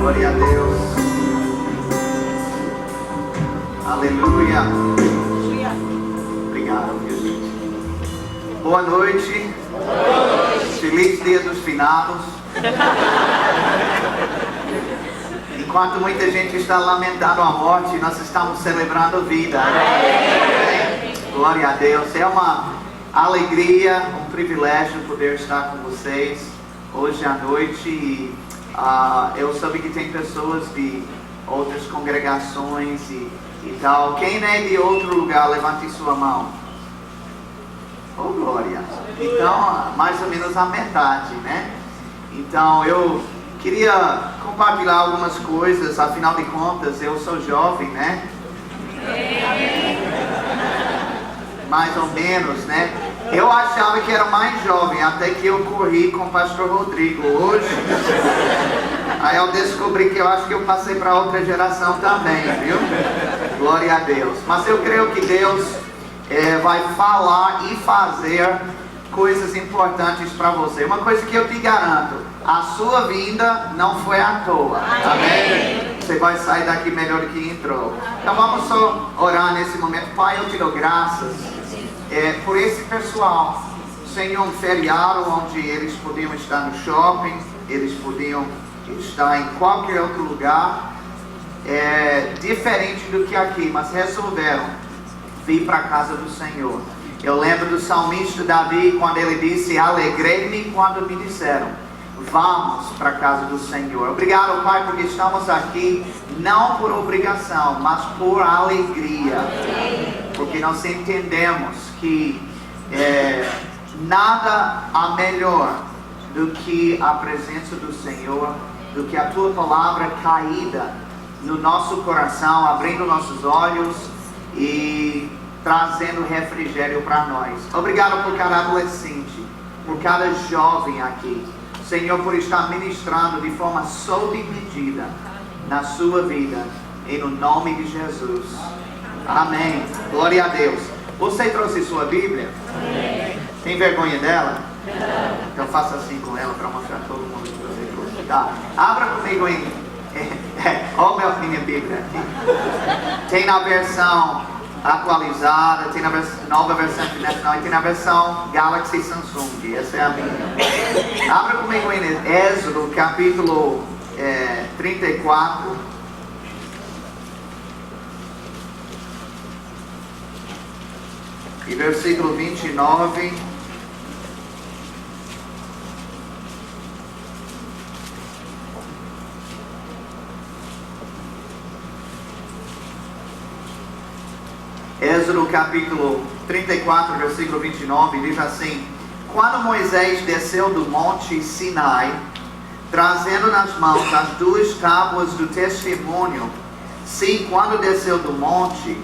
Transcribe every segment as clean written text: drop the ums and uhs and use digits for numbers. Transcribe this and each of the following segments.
Glória a Deus. Aleluia. Obrigado, meu gente. Boa noite. Feliz Dia dos Finados. Enquanto muita gente está lamentando a morte, nós estamos celebrando a vida. Glória a Deus. É uma alegria, um privilégio poder estar com vocês hoje à noite. E eu soube que tem pessoas de outras congregações e tal. Quem é de outro lugar, levante sua mão. Oh, glória. Então, mais ou menos a metade, né? Então, eu queria compartilhar algumas coisas. Afinal de contas, eu sou jovem, né? Mais ou menos, né? Eu achava que era mais jovem, até que eu corri com o pastor Rodrigo hoje. Aí eu descobri que eu acho que eu passei para outra geração também, viu? Glória a Deus. Mas eu creio que Deus vai falar e fazer coisas importantes para você. Uma coisa que eu te garanto: a sua vinda não foi à toa. Amém? Você vai sair daqui melhor do que entrou. Então vamos só orar nesse momento. Pai, eu te dou graças por esse pessoal. Senhor, um feriado onde eles podiam estar no shopping, eles podiam estar em qualquer outro lugar diferente do que aqui, mas resolveram vir para a casa do Senhor. Eu lembro do salmista Davi, quando ele disse: alegrei-me quando me disseram, vamos para a casa do Senhor. Obrigado, Pai, porque estamos aqui não por obrigação, mas por alegria. Porque nós entendemos que nada há melhor do que a presença do Senhor, do que a Tua palavra caída no nosso coração, abrindo nossos olhos e trazendo refrigério para nós. Obrigado por cada adolescente, por cada jovem aqui. Senhor, por estar ministrando de forma sob medida na sua vida, em nome de Jesus. Amém. Glória a Deus. Você trouxe sua Bíblia? Amém. Tem vergonha dela? Não. Então faça assim com ela para mostrar a todo mundo que você trouxe. Tá. Abra comigo em... Olha minha Bíblia aqui. Tem na versão atualizada, tem na nova versão internacional e tem na versão Galaxy Samsung. Essa é a minha. Abra comigo em Êxodo, capítulo 34. E versículo 29. Êxodo capítulo 34, versículo 29, diz assim: quando Moisés desceu do monte Sinai, trazendo nas mãos as duas tábuas do testemunho, sim, quando desceu do monte,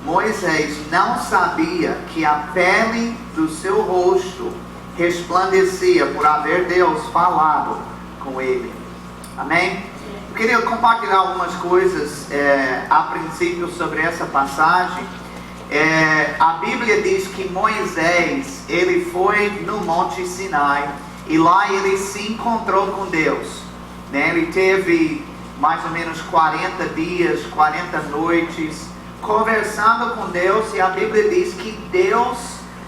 Moisés não sabia que a pele do seu rosto resplandecia por haver Deus falado com ele. Amém? Eu queria compartilhar algumas coisas a princípio sobre essa passagem. A Bíblia diz que Moisés, ele foi no Monte Sinai e lá ele se encontrou com Deus, né? Ele teve mais ou menos 40 dias, 40 noites conversando com Deus, e a Bíblia diz que Deus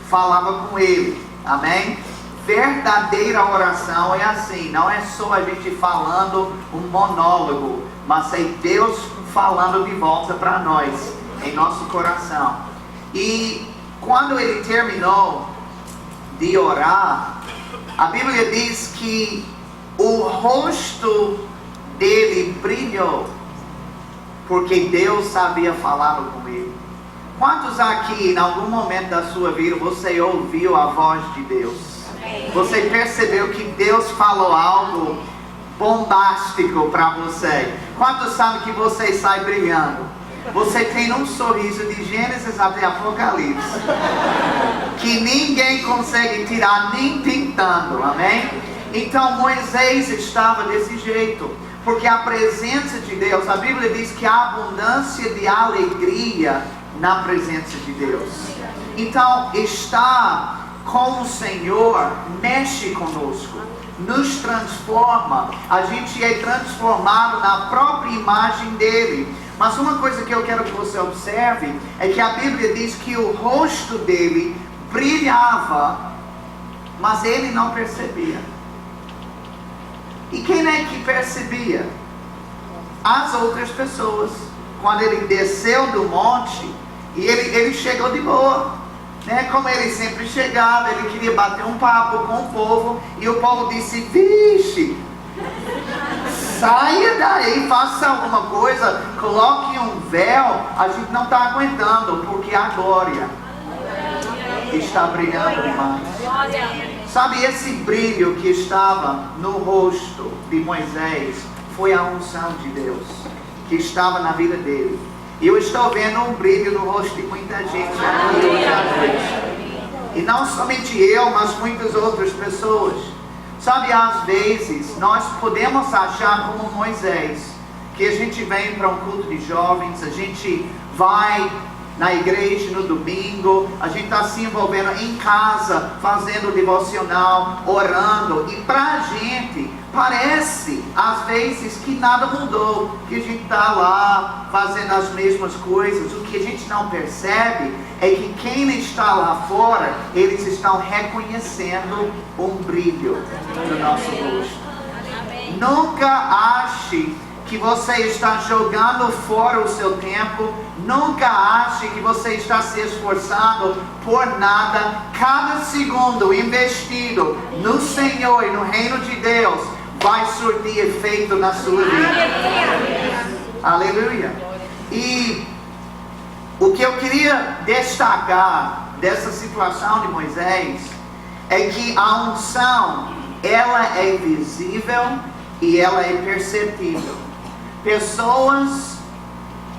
falava com ele. Amém? Verdadeira oração é assim, não é só a gente falando um monólogo, mas é Deus falando de volta para nós, em nosso coração. E quando ele terminou de orar, a Bíblia diz que o rosto dele brilhou, porque Deus havia falado com ele. Quantos aqui, em algum momento da sua vida, você ouviu a voz de Deus? Você percebeu que Deus falou algo bombástico para você? Quantos sabem que você sai brilhando? Você tem um sorriso de Gênesis até Apocalipse, que ninguém consegue tirar nem pintando, amém? Então Moisés estava desse jeito, porque a presença de Deus, a Bíblia diz que há abundância de alegria na presença de Deus. Então estar com o Senhor mexe conosco. nos transforma. A gente é transformado na própria imagem dele. Mas uma coisa que eu quero que você observe é que a Bíblia diz que o rosto dele brilhava, mas ele não percebia. E quem é que percebia? As outras pessoas. Quando ele desceu do monte, e ele chegou de boa, né? Como ele sempre chegava, ele queria bater um papo com o povo, e o povo disse: vixe, saia daí, faça alguma coisa, coloque um véu, a gente não está aguentando, porque a glória está brilhando demais. Sabe, esse brilho que estava no rosto de Moisés foi a unção de Deus que estava na vida dele. E eu estou vendo um brilho no rosto de muita gente aqui hoje à noite. E não somente eu, mas muitas outras pessoas. Sabe, às vezes nós podemos achar como Moisés, que a gente vem para um culto de jovens, a gente vai na igreja no domingo, a gente está se envolvendo em casa, fazendo devocional, orando, e para a gente parece às vezes que nada mudou, que a gente está lá fazendo as mesmas coisas. O que a gente não percebe é que quem está lá fora, eles estão reconhecendo um brilho no nosso rosto. Nunca ache que você está jogando fora o seu tempo. Nunca ache que você está se esforçando por nada. Cada segundo investido no Senhor e no reino de Deus vai surtir efeito na sua vida. Aleluia. E o que eu queria destacar dessa situação de Moisés é que a unção, ela é visível e ela é perceptível. Pessoas,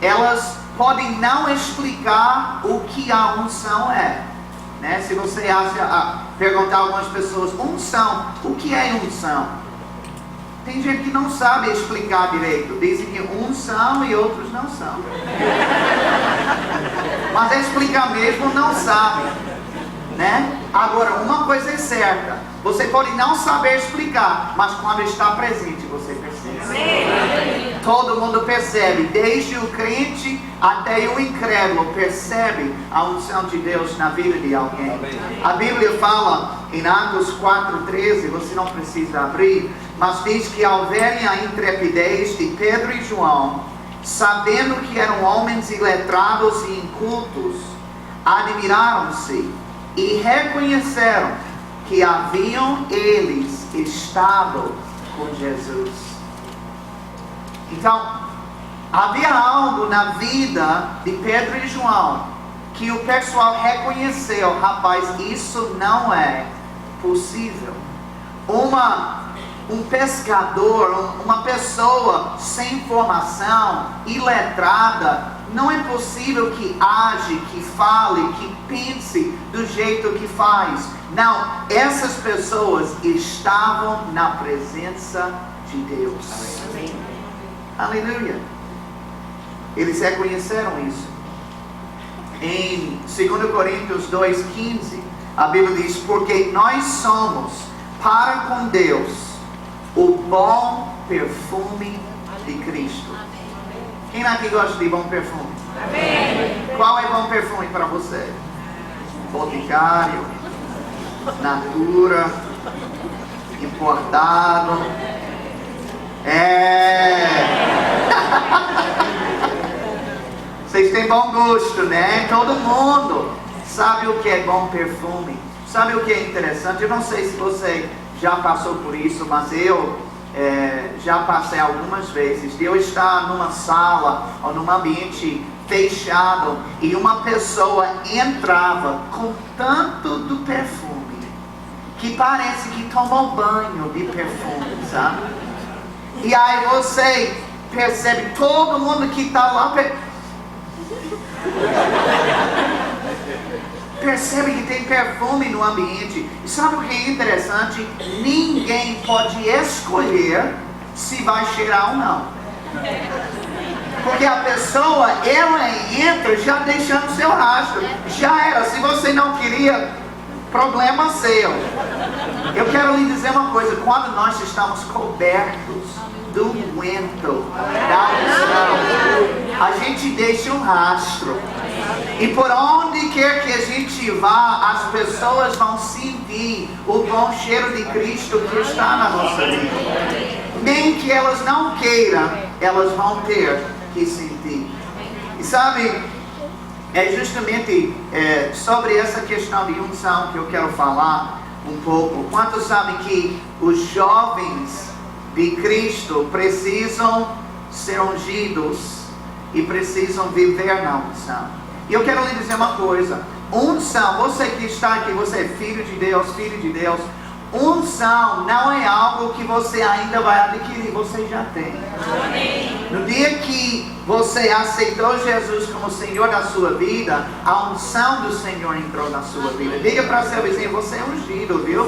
elas podem não explicar o que a unção é, né? Se você perguntar a algumas pessoas, unção, o que é unção? Tem gente que não sabe explicar direito. Dizem que uns são e outros não são. Mas explicar mesmo não sabe, né? Agora, uma coisa é certa: você pode não saber explicar, mas quando está presente, você percebe. Todo mundo percebe, desde o crente até o incrédulo, percebe a unção de Deus na vida de alguém. A Bíblia fala em Atos 4:13, você não precisa abrir, mas diz que ao verem a intrepidez de Pedro e João, sabendo que eram homens iletrados e incultos, admiraram-se e reconheceram que haviam eles estado com Jesus. Então, havia algo na vida de Pedro e João que o pessoal reconheceu: rapaz, isso não é possível. Um pescador, uma pessoa sem formação, iletrada, não é possível que age, que fale, que pense do jeito que faz. Não, essas pessoas estavam na presença de Deus. Amém. Aleluia. Eles reconheceram isso. Em 2 Coríntios 2:15, a Bíblia diz: porque nós somos para com Deus o bom perfume de Cristo. Quem aqui gosta de bom perfume? Amém. Qual é bom perfume para você? Boticário, Natura, importado. Vocês têm bom gosto, né? Todo mundo sabe o que é bom perfume. Sabe o que é interessante? Eu não sei se você já passou por isso, mas eu já passei algumas vezes de eu estar numa sala ou num ambiente fechado e uma pessoa entrava com tanto do perfume que parece que tomou banho de perfume, sabe? E aí você percebe, todo mundo que está lá percebe que tem perfume no ambiente. E sabe o que é interessante? Ninguém pode escolher se vai cheirar ou não. Porque a pessoa, ela entra já deixando seu rastro. Já era, se você não queria, problema seu. Eu quero lhe dizer uma coisa: quando nós estamos cobertos do unguento da unção, a gente deixa um rastro. E por onde quer que a gente vá, as pessoas vão sentir o bom cheiro de Cristo que está na nossa vida. Nem que elas não queiram, elas vão ter que sentir. E sabe, é justamente sobre essa questão de unção que eu quero falar um pouco. Quantos sabem que os jovens de Cristo precisam ser ungidos e precisam viver na unção? E eu quero lhe dizer uma coisa: unção, você que está aqui, você é filho de Deus, unção não é algo que você ainda vai adquirir, você já tem. Amém. No dia que você aceitou Jesus como Senhor da sua vida, a unção do Senhor entrou na sua vida. Diga para seu vizinho: você é ungido, viu?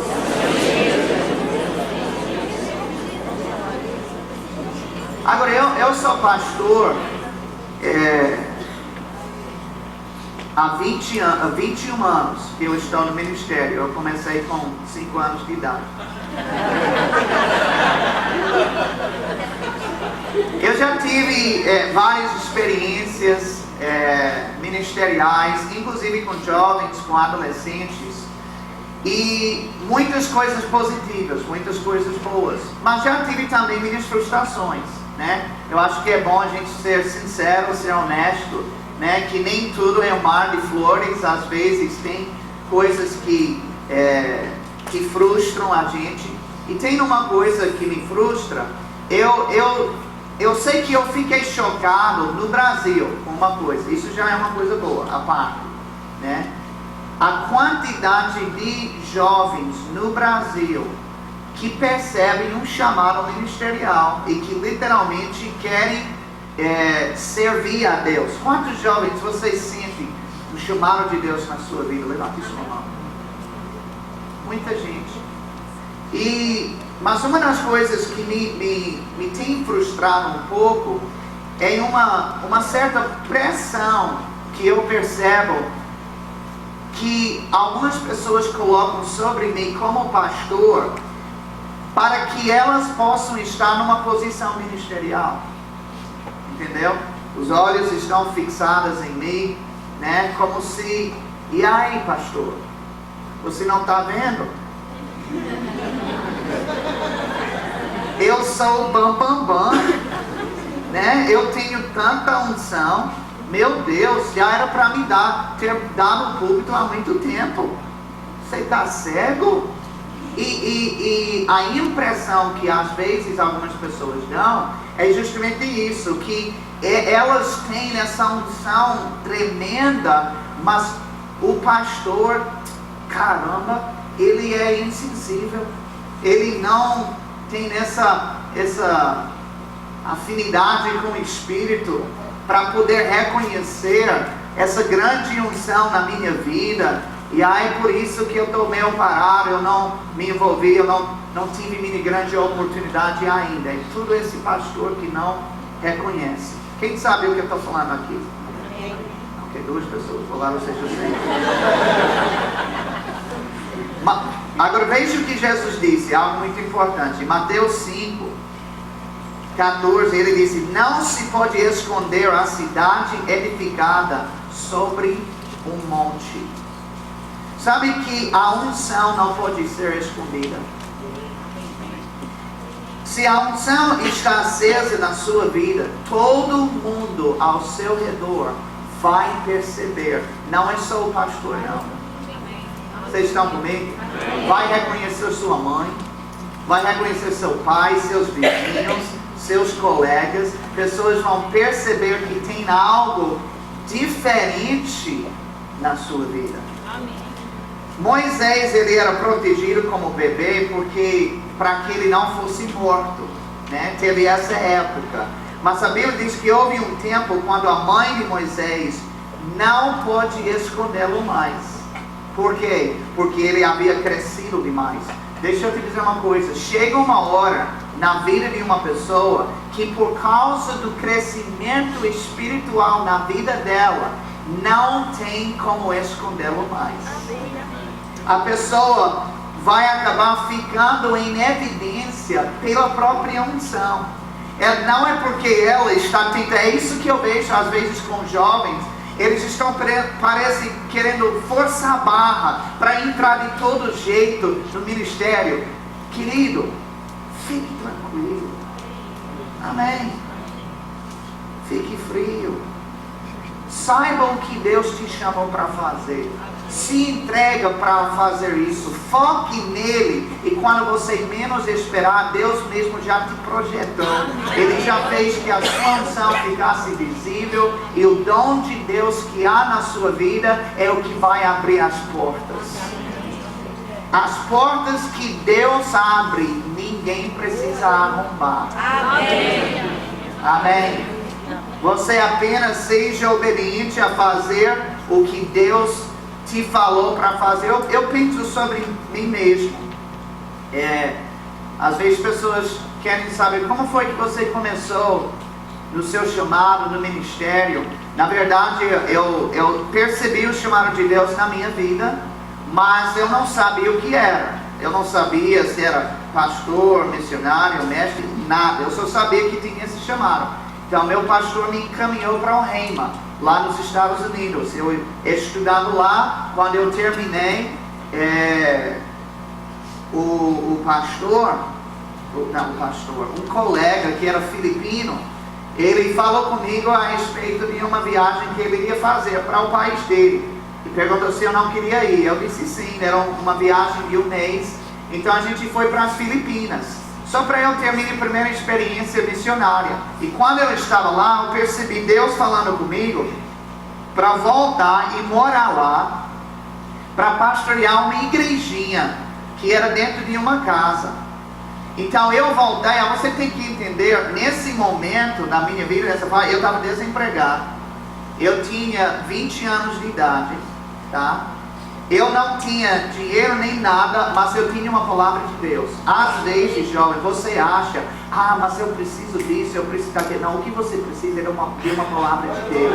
Agora, eu sou pastor há 21 anos que eu estou no ministério. Eu comecei com 5 anos de idade. Eu já tive várias experiências ministeriais, inclusive com jovens, com adolescentes, e muitas coisas positivas, muitas coisas boas. Mas já tive também minhas frustrações, né? Eu acho que é bom a gente ser sincero, ser honesto, né? Que nem tudo é um mar de flores. Às vezes tem coisas que frustram a gente. E tem uma coisa que me frustra. Eu sei que eu fiquei chocado no Brasil com uma coisa. Isso já é uma coisa boa, a parte, né? A quantidade de jovens no Brasil que percebem um chamado ministerial e que literalmente querem servir a Deus. Quantos jovens vocês sentem o chamado de Deus na sua vida? Levante sua mão. Muita gente. Mas uma das coisas que me tem frustrado um pouco é uma certa pressão que eu percebo que algumas pessoas colocam sobre mim como pastor, para que elas possam estar numa posição ministerial. Entendeu? Os olhos estão fixados em mim, né? Como se: e aí, pastor? Você não está vendo? Eu sou o bam, né? Eu tenho tanta unção. Meu Deus, já era para me ter dado o púlpito há muito tempo. Você está cego? E a impressão que às vezes algumas pessoas dão é justamente isso, que elas têm essa unção tremenda, mas o pastor, caramba, ele é insensível, ele não tem essa afinidade com o Espírito para poder reconhecer essa grande unção na minha vida. E aí por isso que eu estou meio parado, eu não me envolvi, eu não tive minha grande oportunidade ainda. É tudo esse pastor que não reconhece. Quem sabe o que eu estou falando aqui? Ok, 2 pessoas, louvado seja o Senhor. Agora veja o que Jesus disse, algo muito importante. Em Mateus 5:14, ele disse: não se pode esconder a cidade edificada sobre um monte. Sabe que a unção não pode ser escondida. Se a unção está acesa na sua vida, todo mundo ao seu redor vai perceber. Não é só o pastor, não. Vocês estão comigo? Vai reconhecer sua mãe, vai reconhecer seu pai, seus vizinhos, seus colegas. Pessoas vão perceber que tem algo diferente na sua vida. Moisés, ele era protegido como bebê para que ele não fosse morto, né? Teve essa época. Mas a Bíblia diz que houve um tempo quando a mãe de Moisés não pôde escondê-lo mais. Por quê? Porque ele havia crescido demais. Deixa eu te dizer uma coisa: chega uma hora na vida de uma pessoa que, por causa do crescimento espiritual na vida dela, não tem como escondê-lo mais. A pessoa vai acabar ficando em evidência pela própria unção. Não é porque ela está atenta. É isso que eu vejo às vezes com jovens. Eles estão, parece, querendo forçar a barra para entrar de todo jeito no ministério. Querido, fique tranquilo. Amém. Fique frio. Saiba o que Deus te chamou para fazer. Se entrega para fazer isso. Foque nele. E quando você menos esperar, Deus mesmo já te projetou. Ele já fez que a sua unção ficasse visível. E o dom de Deus que há na sua vida é o que vai abrir as portas. As portas que Deus abre, ninguém precisa arrombar. Amém. Amém. Você apenas seja obediente a fazer o que Deus te falou para fazer. Eu penso sobre mim mesmo. Às vezes pessoas querem saber como foi que você começou no seu chamado, no ministério. Na verdade, eu percebi o chamado de Deus na minha vida, mas eu não sabia o que era. Eu não sabia se era pastor, missionário, mestre, nada. Eu só sabia que tinha esse chamado. Então, meu pastor me encaminhou para o Rhema, lá nos Estados Unidos. Eu estudando lá, quando eu terminei, um colega que era filipino, ele falou comigo a respeito de uma viagem que ele iria fazer para o país dele. E perguntou se eu não queria ir. Eu disse sim, era uma viagem de um mês. Então a gente foi para as Filipinas. Só para eu ter a minha primeira experiência missionária. E quando eu estava lá, eu percebi Deus falando comigo para voltar e morar lá, para pastorear uma igrejinha que era dentro de uma casa. Então eu voltei. Você tem que entender, nesse momento da minha vida, eu estava desempregado. Eu tinha 20 anos de idade, tá? Eu não tinha dinheiro nem nada, mas eu tinha uma palavra de Deus. Às vezes, jovem, você acha, mas eu preciso disso, eu preciso daquilo. Não, o que você precisa é de uma palavra de Deus.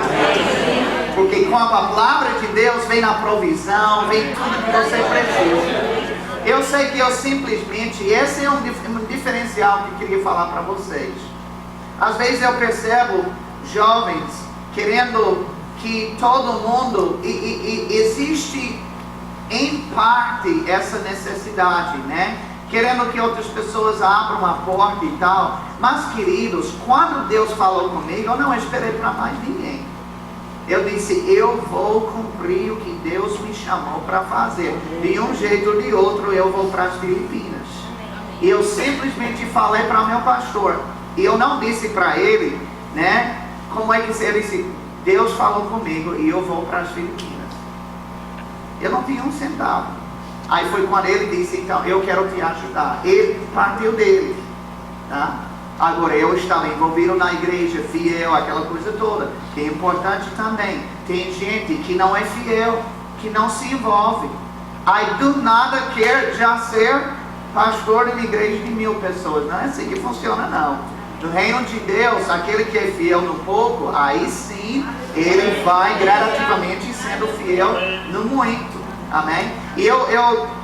Porque com a palavra de Deus vem a provisão, vem tudo que você precisa. Eu sei que eu simplesmente, esse é um diferencial que eu queria falar para vocês. Às vezes eu percebo jovens querendo que todo mundo, existe em parte essa necessidade, né? Querendo que outras pessoas abram a porta e tal. Mas queridos, quando Deus falou comigo, eu não esperei para mais ninguém. Eu disse, eu vou cumprir o que Deus me chamou para fazer. De um jeito ou de outro, eu vou para as Filipinas. E eu simplesmente falei para o meu pastor. E eu não disse para ele, né? Como é que ele disse, Deus falou comigo e eu vou para as Filipinas. Eu não tinha um centavo. Aí foi quando ele disse, então, eu quero te ajudar. Ele partiu dele, tá? Agora, eu estava envolvido na igreja, fiel, aquela coisa toda. Que é importante também. Tem gente que não é fiel, que não se envolve. Aí, do nada, quer já ser pastor de uma igreja de 1000 pessoas. Não é assim que funciona, não. No reino de Deus, aquele que é fiel no pouco, aí sim, ele vai gradativamente sendo fiel no muito. Amém? E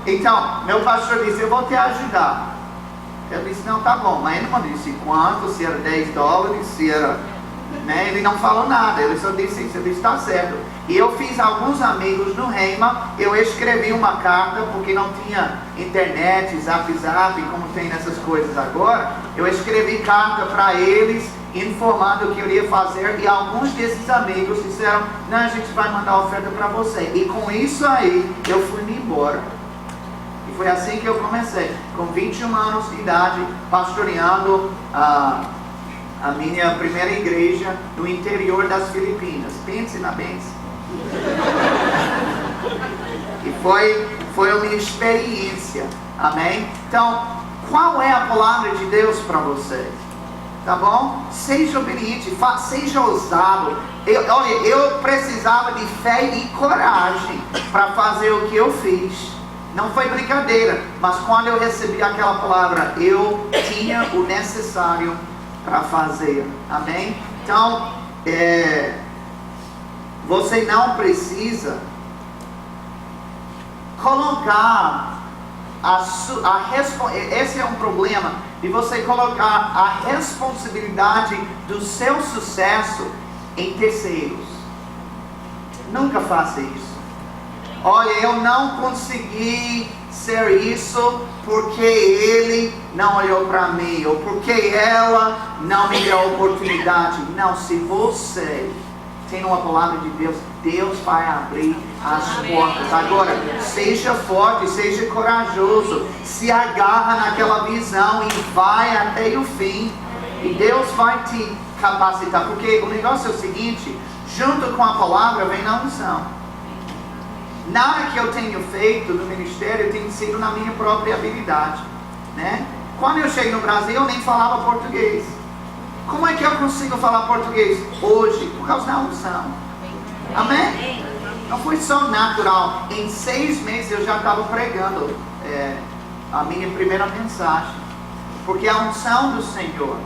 então, meu pastor disse, eu vou te ajudar. Eu disse, não, tá bom. Mas ele não disse quanto, se era $10, se era... Né? Ele não falou nada, ele só disse isso. Eu disse, tá certo. E eu fiz alguns amigos no Rhema. Eu escrevi uma carta, porque não tinha internet, zap, como tem nessas coisas agora. Eu escrevi carta para eles, informando o que eu ia fazer. E alguns desses amigos disseram, não, a gente vai mandar oferta para você. E com isso aí, eu fui-me embora. E foi assim que eu comecei, com 21 anos de idade, pastoreando a minha primeira igreja no interior das Filipinas. Pense na bênção. E foi uma experiência. Amém? Então, qual é a palavra de Deus para vocês? Tá bom? Seja obediente, seja ousado. Eu precisava de fé e coragem para fazer o que eu fiz. Não foi brincadeira, mas quando eu recebi aquela palavra, eu tinha o necessário para fazer. Amém? Então, você não precisa colocar esse é um problema de você colocar a responsabilidade do seu sucesso em terceiros. Nunca faça isso. Olha, eu não consegui ser isso porque ele não olhou para mim, ou porque ela não me deu a oportunidade. Não, se você tem uma palavra de Deus, Deus vai abrir as portas. Agora, seja forte, seja corajoso, se agarra naquela visão e vai até o fim. E Deus vai te capacitar, porque o negócio é o seguinte: junto com a palavra vem a unção. Nada que eu tenho feito no ministério tem sido na minha própria habilidade, né? Quando eu cheguei no Brasil, eu nem falava português. Como é que eu consigo falar português hoje? Por causa da unção. Amém? Não foi só natural. Em 6 meses eu já estava pregando a minha primeira mensagem, porque a unção do Senhor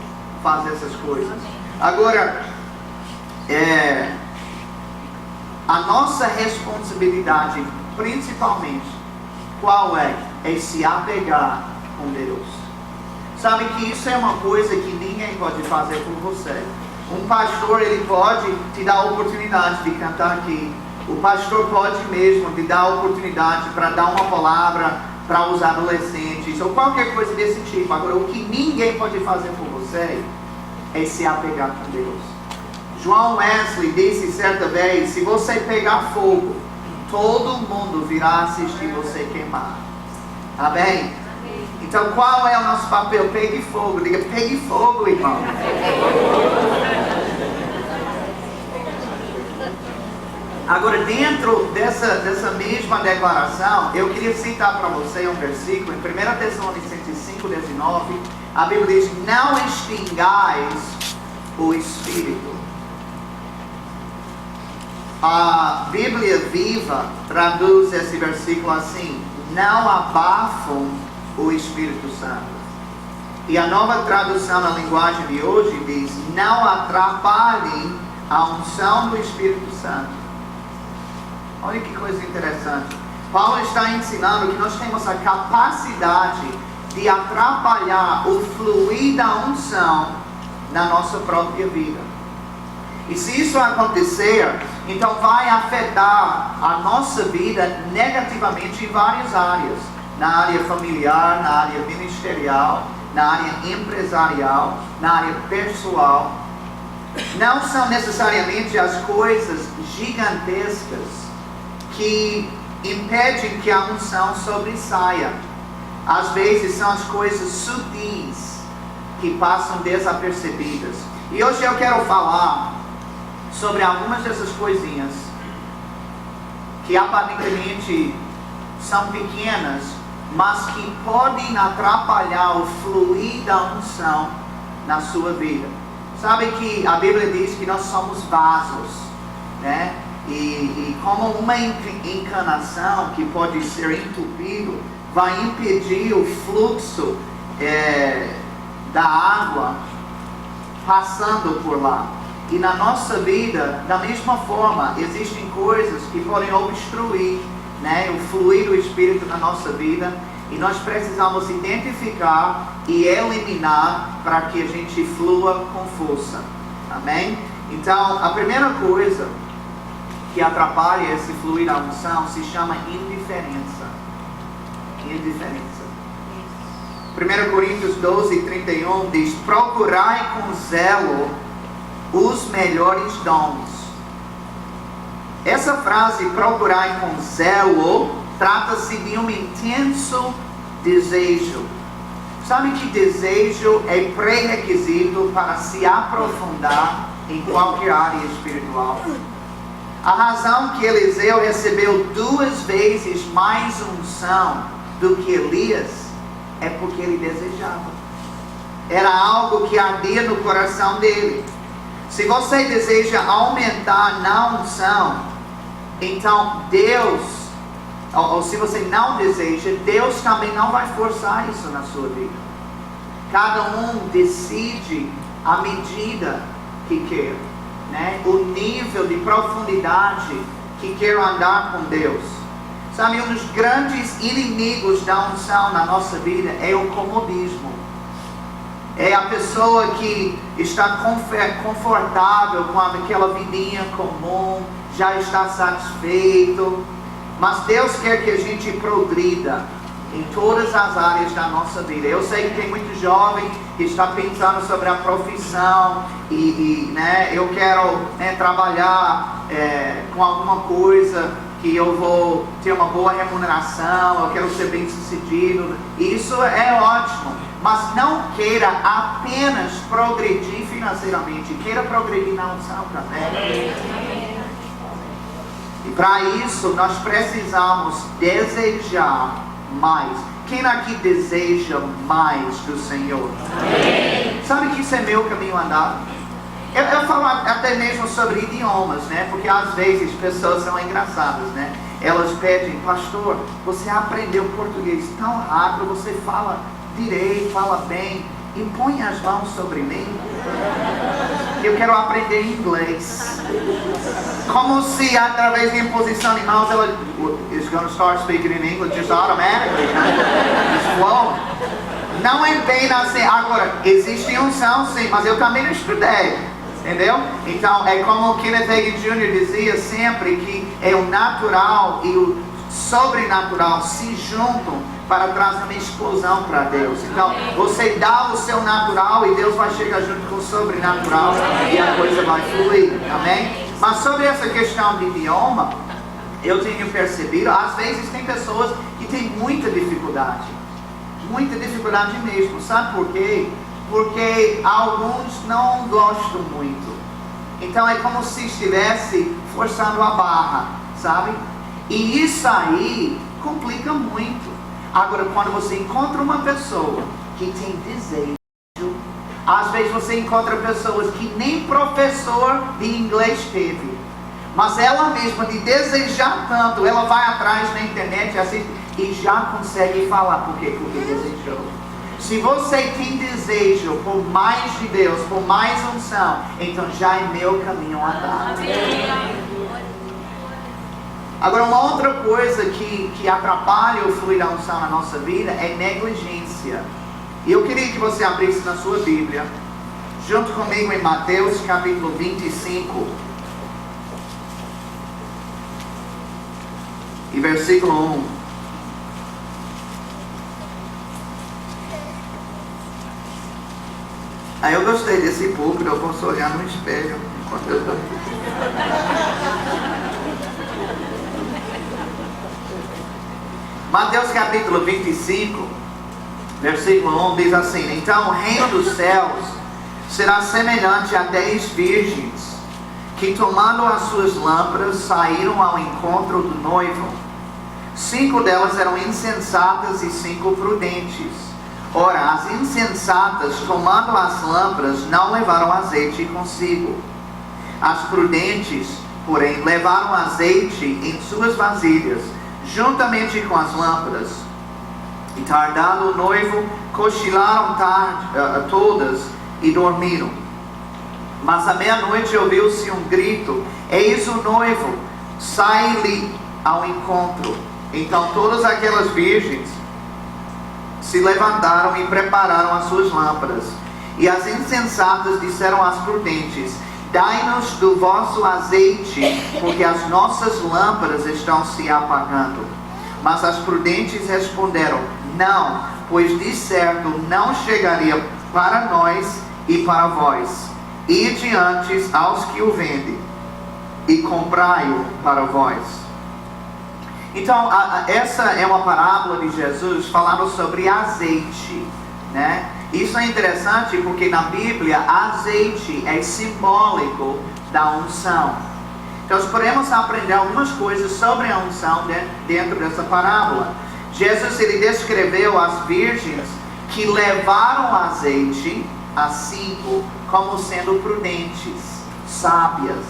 faz essas coisas. Agora, a nossa responsabilidade, principalmente, qual é? É se apegar com Deus. Sabe que isso é uma coisa que ninguém pode fazer por você. Um pastor, ele pode te dar a oportunidade de cantar aqui. O pastor pode mesmo te dar a oportunidade para dar uma palavra para os adolescentes, ou qualquer coisa desse tipo. Agora, o que ninguém pode fazer por você é se apegar com Deus. João Wesley disse certa vez: se você pegar fogo, todo mundo virá assistir você queimar. Amém? Então qual é o nosso papel? Pegue fogo. Diga: pegue fogo, irmão. Agora, dentro dessa mesma declaração, eu queria citar para você um versículo em 1 Tessalonicenses 5:19. A Bíblia diz: não extingais o Espírito. A Bíblia Viva traduz esse versículo assim: não abafam o Espírito Santo. E a nova tradução na linguagem de hoje diz: não atrapalhem a unção do Espírito Santo. Olha que coisa interessante. Paulo está ensinando que nós temos a capacidade de atrapalhar o fluir da unção na nossa própria vida. E se isso acontecer, então vai afetar a nossa vida negativamente em várias áreas. Na área familiar, na área ministerial, na área empresarial, na área pessoal. Não são necessariamente as coisas gigantescas que impedem que a unção sobressaia. Às vezes são as coisas sutis que passam desapercebidas. E hoje eu quero falar sobre algumas dessas coisinhas que aparentemente são pequenas, mas que podem atrapalhar o fluir da unção na sua vida. Sabe que a Bíblia diz que nós somos vasos, né? E como uma encanação que pode ser entupido vai impedir o fluxo da água passando por lá. E na nossa vida, da mesma forma, existem coisas que podem obstruir, né, o fluir do Espírito na nossa vida. E nós precisamos identificar e eliminar para que a gente flua com força. Amém? Então, a primeira coisa que atrapalha esse fluir da unção se chama indiferença. Indiferença. 1 Coríntios 12:31 diz: procurai com zelo os melhores dons. Essa frase, procurai com zelo, trata-se de um intenso desejo. Sabe que desejo é pré-requisito para se aprofundar em qualquer área espiritual? A razão que Eliseu recebeu 2 vezes mais unção do que Elias é porque ele desejava. Era algo que ardia no coração dele. Se você deseja aumentar na unção, então Deus, ou se você não deseja, Deus também não vai forçar isso na sua vida. Cada um decide a medida que quer, né? O nível de profundidade que quer andar com Deus. Sabe, um dos grandes inimigos da unção na nossa vida é o comodismo. É a pessoa que está confortável com aquela vidinha comum, já está satisfeito. Mas Deus quer que a gente progrida em todas as áreas da nossa vida. Eu sei que tem muito jovem que está pensando sobre a profissão né, eu quero trabalhar com alguma coisa que eu vou ter uma boa remuneração, eu quero ser bem sucedido. Isso é ótimo, mas não queira apenas progredir financeiramente, queira progredir na unção também. E para isso nós precisamos desejar mais. Quem aqui deseja mais do Senhor? Amém. Sabe que isso é meu caminho andado? Eu falo até mesmo sobre idiomas, né? Porque às vezes pessoas são engraçadas, né? Elas pedem, pastor, você aprendeu português tão rápido, você fala direito, fala bem, impõe as mãos sobre mim. Eu quero aprender inglês. Como se através de imposição de mãos ela is going to start speaking in English just automatically, just flow. Não é bem assim. Agora, existe unção sim, mas eu também não estudei, entendeu? Então é como o Kenneth Hagin Jr. dizia sempre, que é o natural e o sobrenatural se juntam para trazer uma explosão para Deus. Então você dá o seu natural e Deus vai chegar junto com o sobrenatural e a coisa vai fluir, amém? Mas sobre essa questão de idioma, eu tenho percebido, às vezes tem pessoas que têm muita dificuldade mesmo. Sabe por quê? Porque alguns não gostam muito. Então é como se estivesse forçando a barra, sabe? E isso aí complica muito. Agora, quando você encontra uma pessoa que tem desejo, às vezes você encontra pessoas que nem professor de inglês teve, mas ela mesma, de desejar tanto, ela vai atrás na internet assim, e já consegue falar. Por quê? Porque desejou. Se você tem desejo por mais de Deus, por mais unção, então já é meu caminho andado. Agora, uma outra coisa que atrapalha o fluir da unção na nossa vida é negligência. E eu queria que você abrisse na sua Bíblia, junto comigo em Mateus capítulo 25, e versículo 1. Aí eu gostei desse púlpito, eu posso olhar no espelho enquanto eu estou. Mateus capítulo 25, versículo 1 diz assim: então o reino dos céus será semelhante a 10 virgens, que tomando as suas lâmpadas saíram ao encontro do noivo. 5 delas eram insensatas e 5 prudentes. Ora, as insensatas, tomando as lâmpadas, não levaram azeite consigo. As prudentes, porém, levaram azeite em suas vasilhas, juntamente com as lâmpadas. E tardado o noivo, cochilaram todas e dormiram. Mas à meia-noite ouviu-se um grito: eis o noivo, sai-lhe ao encontro. Então todas aquelas virgens se levantaram e prepararam as suas lâmpadas. E as insensatas disseram às prudentes: dai-nos do vosso azeite, porque as nossas lâmpadas estão se apagando. Mas as prudentes responderam: não, pois de certo não chegaria para nós e para vós. Ide antes aos que o vendem e comprai-o para vós. Então, essa é uma parábola de Jesus falando sobre azeite, né? Isso é interessante porque na Bíblia azeite é simbólico da unção. Então nós podemos aprender algumas coisas sobre a unção dentro dessa parábola. Jesus, ele descreveu as virgens que levaram azeite, as 5, como sendo prudentes, sábias.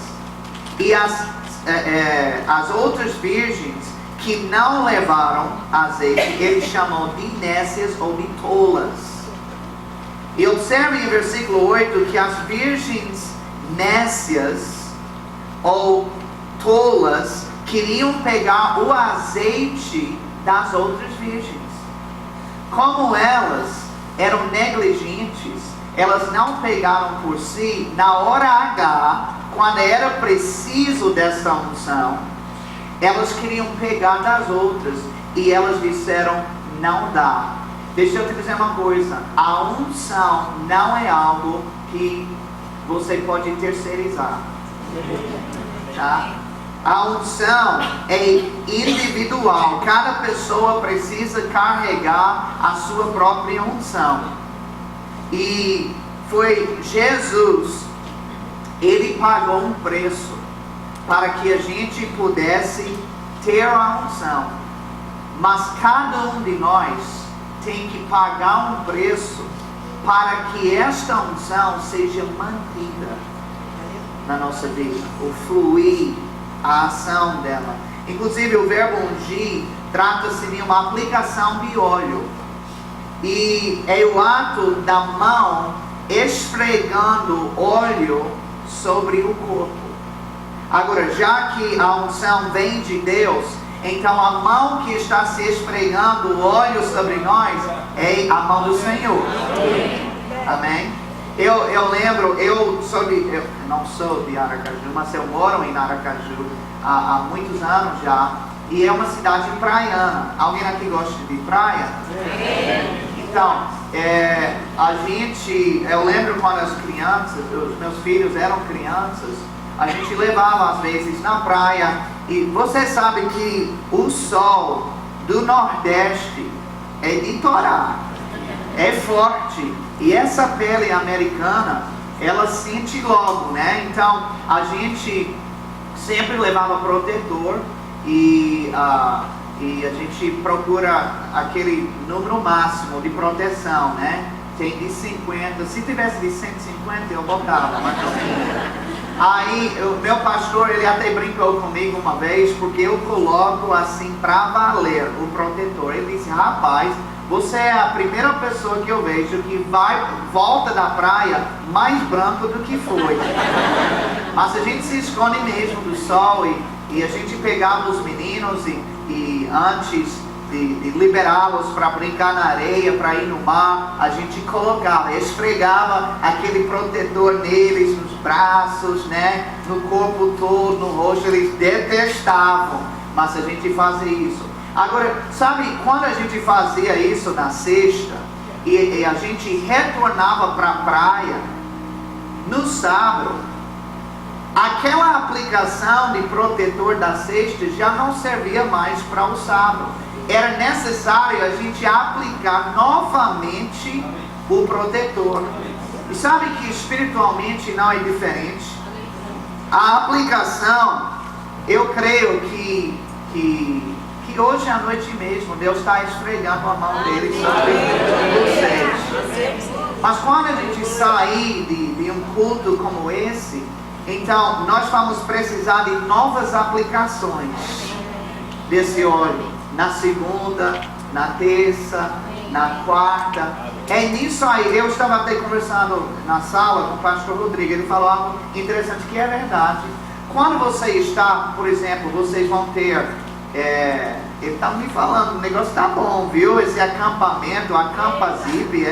E as outras virgens que não levaram azeite, ele chamou de nécias ou de tolas. E observe em versículo 8 que as virgens nécias ou tolas queriam pegar o azeite das outras virgens. Como elas eram negligentes, elas não pegaram por si, na hora H, quando era preciso dessa unção, elas queriam pegar das outras, e elas disseram, não dá. Deixa eu te dizer uma coisa, a unção não é algo que você pode terceirizar, tá? A unção é individual, cada pessoa precisa carregar a sua própria unção. E foi Jesus, Ele pagou um preço para que a gente pudesse ter a unção. Mas cada um de nós tem que pagar um preço para que esta unção seja mantida na nossa vida, o fluir, a ação dela. Inclusive o verbo ungir trata-se de uma aplicação de óleo, e é o ato da mão esfregando óleo sobre o corpo. Agora, já que a unção vem de Deus, então a mão que está se esfregando o óleo sobre nós é a mão do Senhor. Amém? Eu lembro, eu não sou de Aracaju, mas eu moro em Aracaju há muitos anos já, e é uma cidade praiana. Alguém aqui gosta de praia? Então, eu lembro quando as crianças, os meus filhos eram crianças, a gente levava às vezes na praia, e você sabe que o sol do Nordeste é de torar, é forte, e essa pele americana, ela sente logo, né? Então, a gente sempre levava protetor, e a gente procura aquele número máximo de proteção, né? Tem de 50, se tivesse de 150 eu botava, mas não tinha. Aí o meu pastor, ele até brincou comigo uma vez, porque eu coloco assim pra valer o protetor. Ele disse, rapaz, você é a primeira pessoa que eu vejo que volta da praia mais branco do que foi. Mas a gente se esconde mesmo do sol, e a gente pegava os meninos e antes de liberá-los para brincar na areia, para ir no mar, a gente colocava, esfregava aquele protetor neles, nos braços, né, no corpo todo, no rosto. Eles detestavam, mas a gente fazia isso. Agora, sabe, quando a gente fazia isso na sexta, e a gente retornava para a praia, no sábado, aquela aplicação de protetor da sexta já não servia mais para o sábado. Era necessário a gente aplicar novamente o protetor. E sabe que espiritualmente não é diferente? A aplicação, eu creio que hoje à noite mesmo Deus está esfregando a mão dele sobre vocês. Mas quando a gente sair de um culto como esse, então nós vamos precisar de novas aplicações desse óleo. Na segunda, na terça, na quarta. É nisso aí. Eu estava até conversando na sala com o pastor Rodrigo. Ele falou algo interessante, que é verdade. Quando você está, por exemplo, vocês vão ter, ele está me falando, o negócio está bom, viu? Esse acampamento, Acampazip,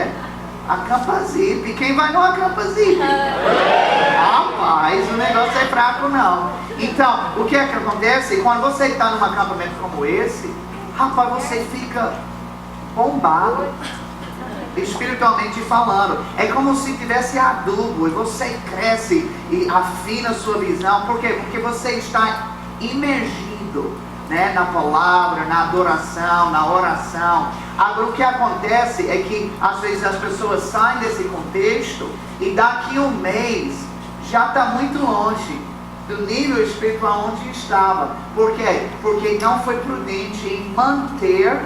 Acampazip. Quem vai no Acampazip? Rapaz, o negócio é fraco não. Então, o que é que acontece? Quando você está num acampamento como esse, rapaz, você fica bombado, espiritualmente falando. É como se tivesse adubo, e você cresce e afina a sua visão. Por quê? Porque você está imergido, né, na palavra, na adoração, na oração. Agora, o que acontece é que às vezes as pessoas saem desse contexto e daqui um mês já está muito longe do nível espiritual onde estava. Por quê? Porque não foi prudente em manter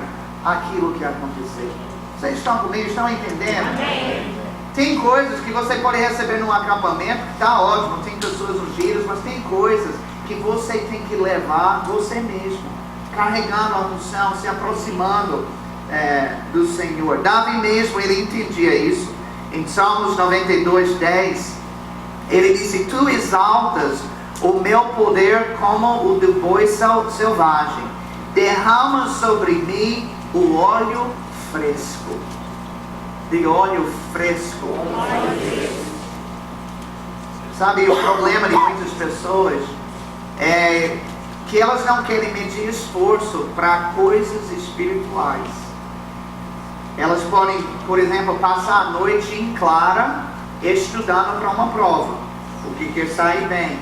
aquilo que aconteceu. Vocês estão comigo? Estão entendendo? Amém. Tem coisas que você pode receber num acampamento, que está ótimo, tem pessoas ungidas, mas tem coisas que você tem que levar você mesmo, carregando a unção, se aproximando do Senhor. Davi mesmo, ele entendia isso. Em Salmos 92:10, ele disse, tu exaltas o meu poder como o do boi selvagem. Derrama sobre mim o óleo fresco. De óleo fresco. Sabe, o problema de muitas pessoas é que elas não querem medir esforço para coisas espirituais. Elas podem, por exemplo, passar a noite em clara estudando para uma prova, porque quer sair bem.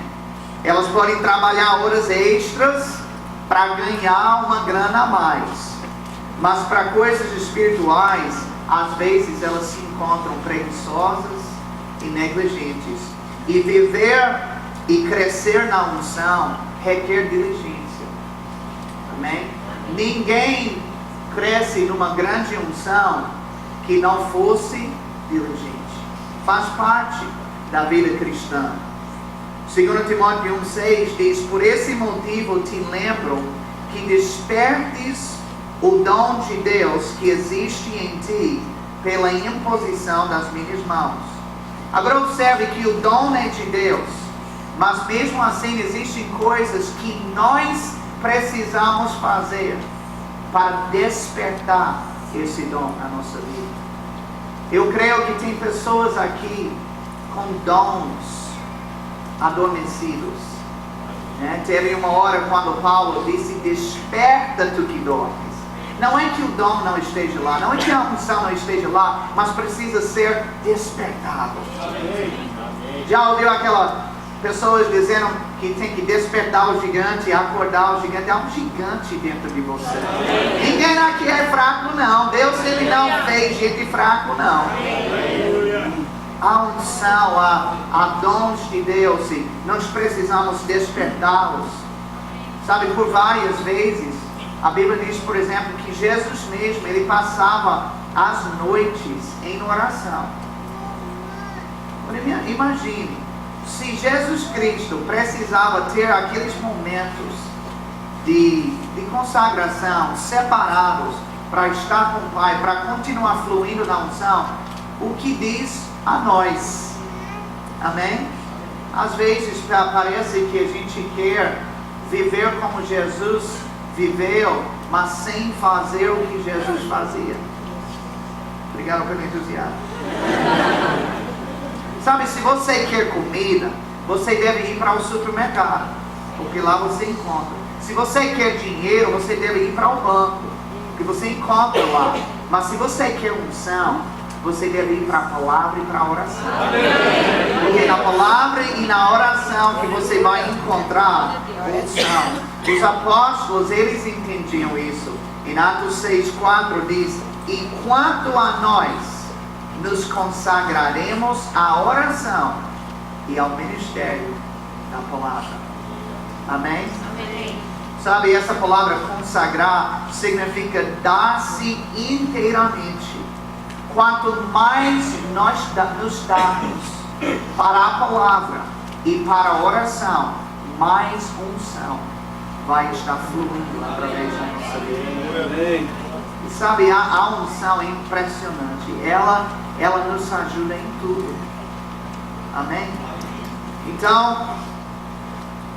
Elas podem trabalhar horas extras para ganhar uma grana a mais. Mas para coisas espirituais, às vezes elas se encontram preguiçosas e negligentes. E viver e crescer na unção requer diligência. Amém? Ninguém cresce numa grande unção que não fosse diligente. Faz parte da vida cristã. 2 Timóteo 1,6 diz: por esse motivo te lembro que despertes o dom de Deus que existe em ti pela imposição das minhas mãos. Agora observe que o dom é de Deus, mas mesmo assim existem coisas que nós precisamos fazer para despertar esse dom na nossa vida. Eu creio que tem pessoas aqui com dons adormecidos. Teve uma hora quando Paulo disse: desperta tu que dormes. Não é que o dom não esteja lá, não é que a unção não esteja lá, mas precisa ser despertado. Já ouviu aquelas pessoas dizendo que tem que despertar o gigante, acordar o gigante? Há um gigante dentro de você. Ninguém aqui é fraco não. Deus, ele não fez gente fraco não. Há unção, há dons de Deus e nós precisamos despertá-los. Sabe, por várias vezes a Bíblia diz, por exemplo, que Jesus mesmo, ele passava as noites em oração. Imagine, se Jesus Cristo precisava ter aqueles momentos de consagração, separados, para estar com o Pai, para continuar fluindo na unção, o que diz a nós? Amém? Às vezes parece que a gente quer viver como Jesus viveu, mas sem fazer o que Jesus fazia. Obrigado pelo entusiasmo. Sabe, se você quer comida, você deve ir para o supermercado, porque lá você encontra. Se você quer dinheiro, você deve ir para o banco, porque você encontra lá. Mas se você quer unção, você deve ir para a palavra e para a oração. Porque na palavra e na oração que você vai encontrar unção. Os apóstolos, eles entendiam isso. Em Atos 6,4 diz: e quanto a nós, nos consagraremos à oração e ao ministério da palavra. Amém? Amém. Sabe, essa palavra consagrar significa dar-se inteiramente. Quanto mais nós nos darmos para a palavra e para a oração, mais unção vai estar fluindo através da nossa vida. E sabe, a unção é impressionante. Ela nos ajuda em tudo. Amém? Então,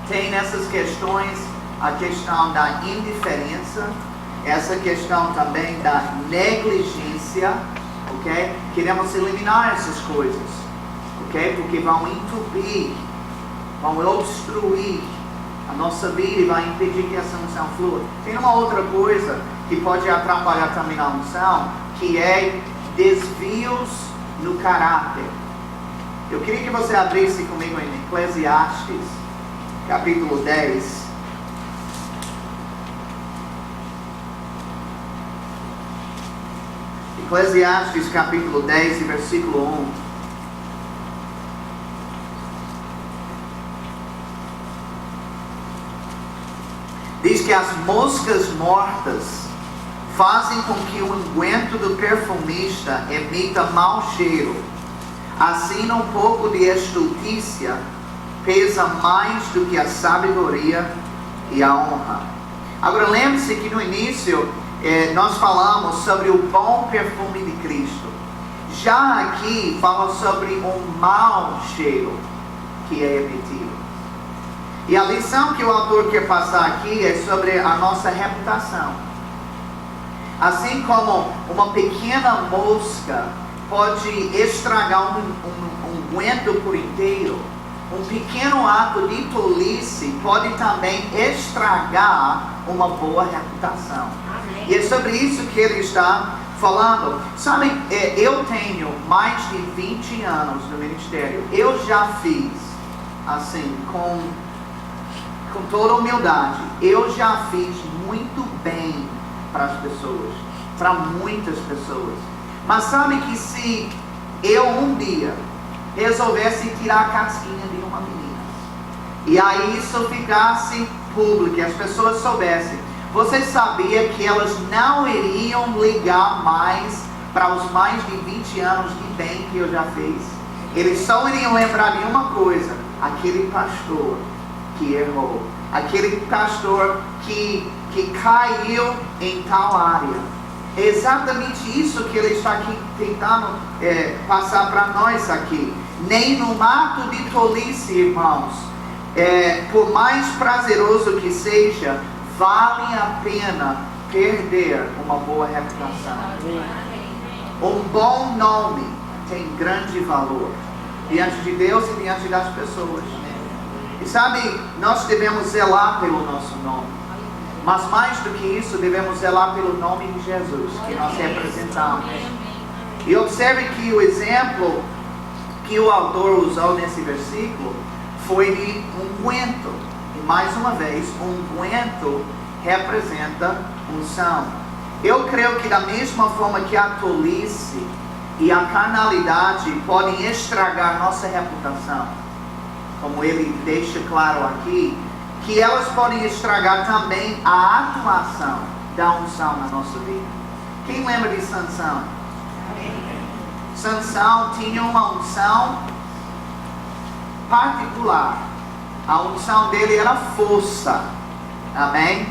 tem nessas questões a questão da indiferença, essa questão também da negligência, ok? Queremos eliminar essas coisas, ok? Porque vão entupir, vão obstruir a nossa vida e vai impedir que essa unção flua. Tem uma outra coisa que pode atrapalhar também a unção, que é desvios no caráter. Eu queria que você abrisse comigo em Eclesiastes, capítulo 10. Eclesiastes, capítulo 10, versículo 1. Diz que as moscas mortas fazem com que o unguento do perfumista emita mau cheiro. Assim, um pouco de estultícia pesa mais do que a sabedoria e a honra. Agora, lembre-se que no início nós falamos sobre o bom perfume de Cristo. Já aqui fala sobre um mau cheiro que é emitido. E a lição que o autor quer passar aqui é sobre a nossa reputação. Assim como uma pequena mosca pode estragar um unguento por inteiro, um pequeno ato de tolice pode também estragar uma boa reputação. Amém. E é sobre isso que ele está falando. Sabe, eu tenho mais de 20 anos no ministério. Eu já fiz, assim, com toda humildade, eu já fiz muito bem para as pessoas, para muitas pessoas. Mas sabe que se eu um dia resolvesse tirar a casquinha de uma menina, e aí isso ficasse público, e as pessoas soubessem, você sabia que elas não iriam ligar mais para os mais de 20 anos de bem que eu já fiz? Eles só iriam lembrar de uma coisa: aquele pastor que errou, aquele pastor que caiu em tal área. É exatamente isso que ele está aqui tentando passar para nós aqui. Nem no ato de tolice, irmãos, por mais prazeroso que seja, vale a pena perder uma boa reputação. Um bom nome tem grande valor diante de Deus e diante das pessoas. E sabe, nós devemos zelar pelo nosso nome. Mas mais do que isso, devemos zelar pelo nome de Jesus, que nós representamos. E observe que o exemplo que o autor usou nesse versículo foi de unguento. E mais uma vez, unguento representa unção. Eu creio que da mesma forma que a tolice e a carnalidade podem estragar nossa reputação, como ele deixa claro aqui, que elas podem estragar também a atuação da unção na nossa vida. Quem lembra de Sansão? Sansão tinha uma unção particular. A unção dele era força. Amém?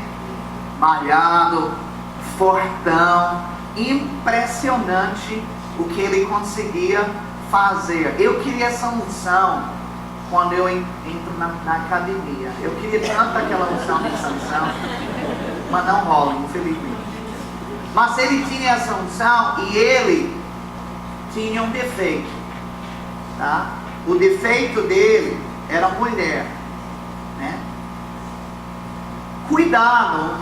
Malhado, fortão, impressionante o que ele conseguia fazer. Eu queria essa unção quando eu entro na academia. Eu queria tanto aquela unção de Sansão, mas não rola, infelizmente. Mas ele tinha essa unção e ele tinha um defeito, tá? O defeito dele era mulher, né? Cuidado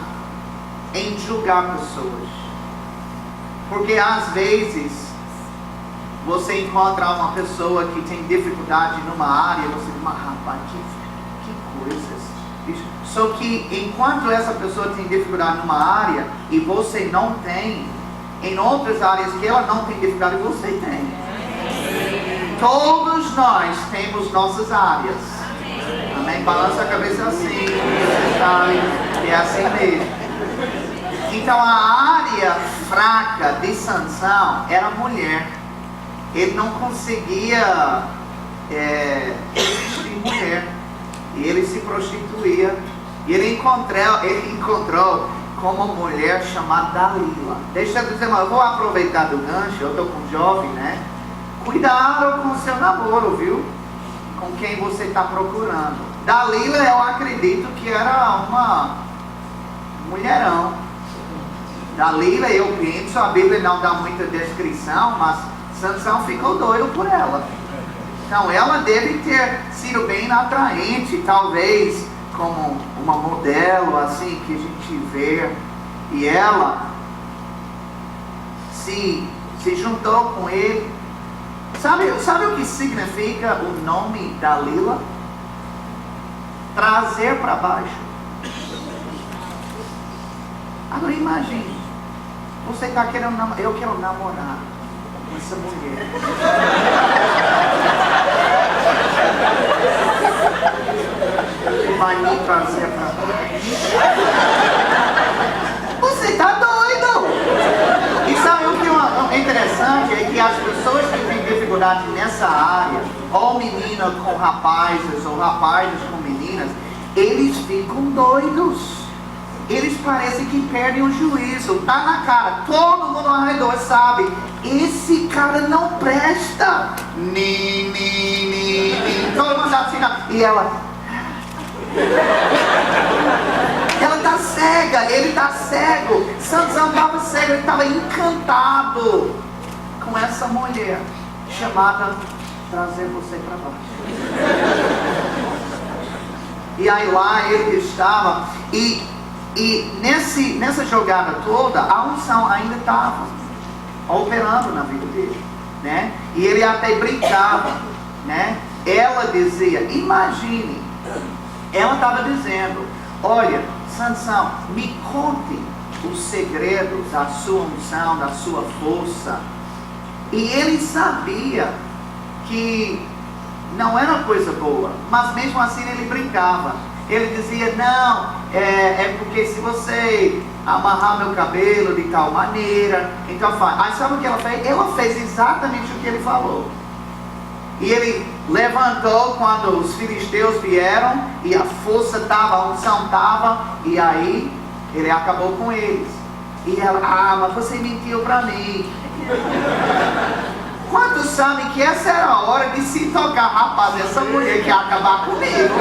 em julgar pessoas, porque às vezes você encontra uma pessoa que tem dificuldade numa área, você diz, mas rapaz, que coisas. Só que enquanto essa pessoa tem dificuldade numa área e você não tem, em outras áreas que ela não tem dificuldade, você tem. Todos nós temos nossas áreas. Amém? Balança a cabeça assim, você sabe que é assim mesmo. Então a área fraca de Sansão era a mulher. Ele não conseguia resistir mulher. E ele se prostituía. E ele encontrou com uma mulher chamada Dalila. Deixa eu dizer, eu vou aproveitar do gancho, eu estou com um jovem, né? Cuidado com o seu namoro, viu? Com quem você está procurando. Dalila, eu acredito que era uma mulherão. Dalila, eu penso, a Bíblia não dá muita descrição, mas Sansão ficou doido por ela. Então ela deve ter sido bem atraente, talvez como uma modelo assim que a gente vê. E ela se juntou com ele. Sabe o que significa o nome Dalila? Trazer para baixo. Agora imagine, você está querendo namorar, eu quero namorar com essa mulher. Vai me trazer para baixo. Você está doido! E sabe o que é interessante? É que as pessoas que têm dificuldade nessa área, ou meninas com rapazes, ou rapazes com meninas, eles ficam doidos. Eles parecem que perdem o juízo. Tá na cara, todo mundo ao redor sabe, esse cara não presta. Todo mundo assim, e ela, Ela está cega, ele está cego. Sansão estava cego, ele estava encantado com essa mulher chamada trazer você para baixo. E aí lá ele estava, e nessa jogada toda, a unção ainda estava operando na vida dele, né? E ele até brincava, né? Ela dizia, imagine, ela estava dizendo, olha, Sansão, me conte os segredos da sua unção, da sua força. E ele sabia que não era coisa boa, mas mesmo assim ele brincava. Ele dizia, não, é porque se você amarrar meu cabelo de tal maneira, então faz. Aí sabe o que ela fez? Ela fez exatamente o que ele falou. E ele levantou quando os filisteus vieram, e a força estava, a unção estava, e aí ele acabou com eles. E ela, mas você mentiu para mim. Quantos sabem que essa era a hora de se tocar, rapaz, essa mulher quer acabar comigo?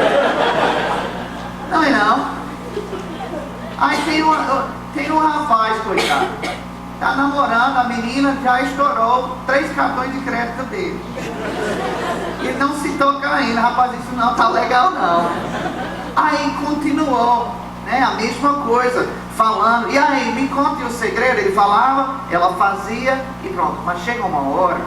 Não é não? Aí tem um rapaz, coitado, tá namorando, a menina já estourou 3 cartões de crédito dele. Ele não se toca ainda, rapaz, isso não tá legal não. Aí continuou, né, a mesma coisa, falando, e aí, me conte o segredo. Ele falava, ela fazia e pronto. Mas chega uma hora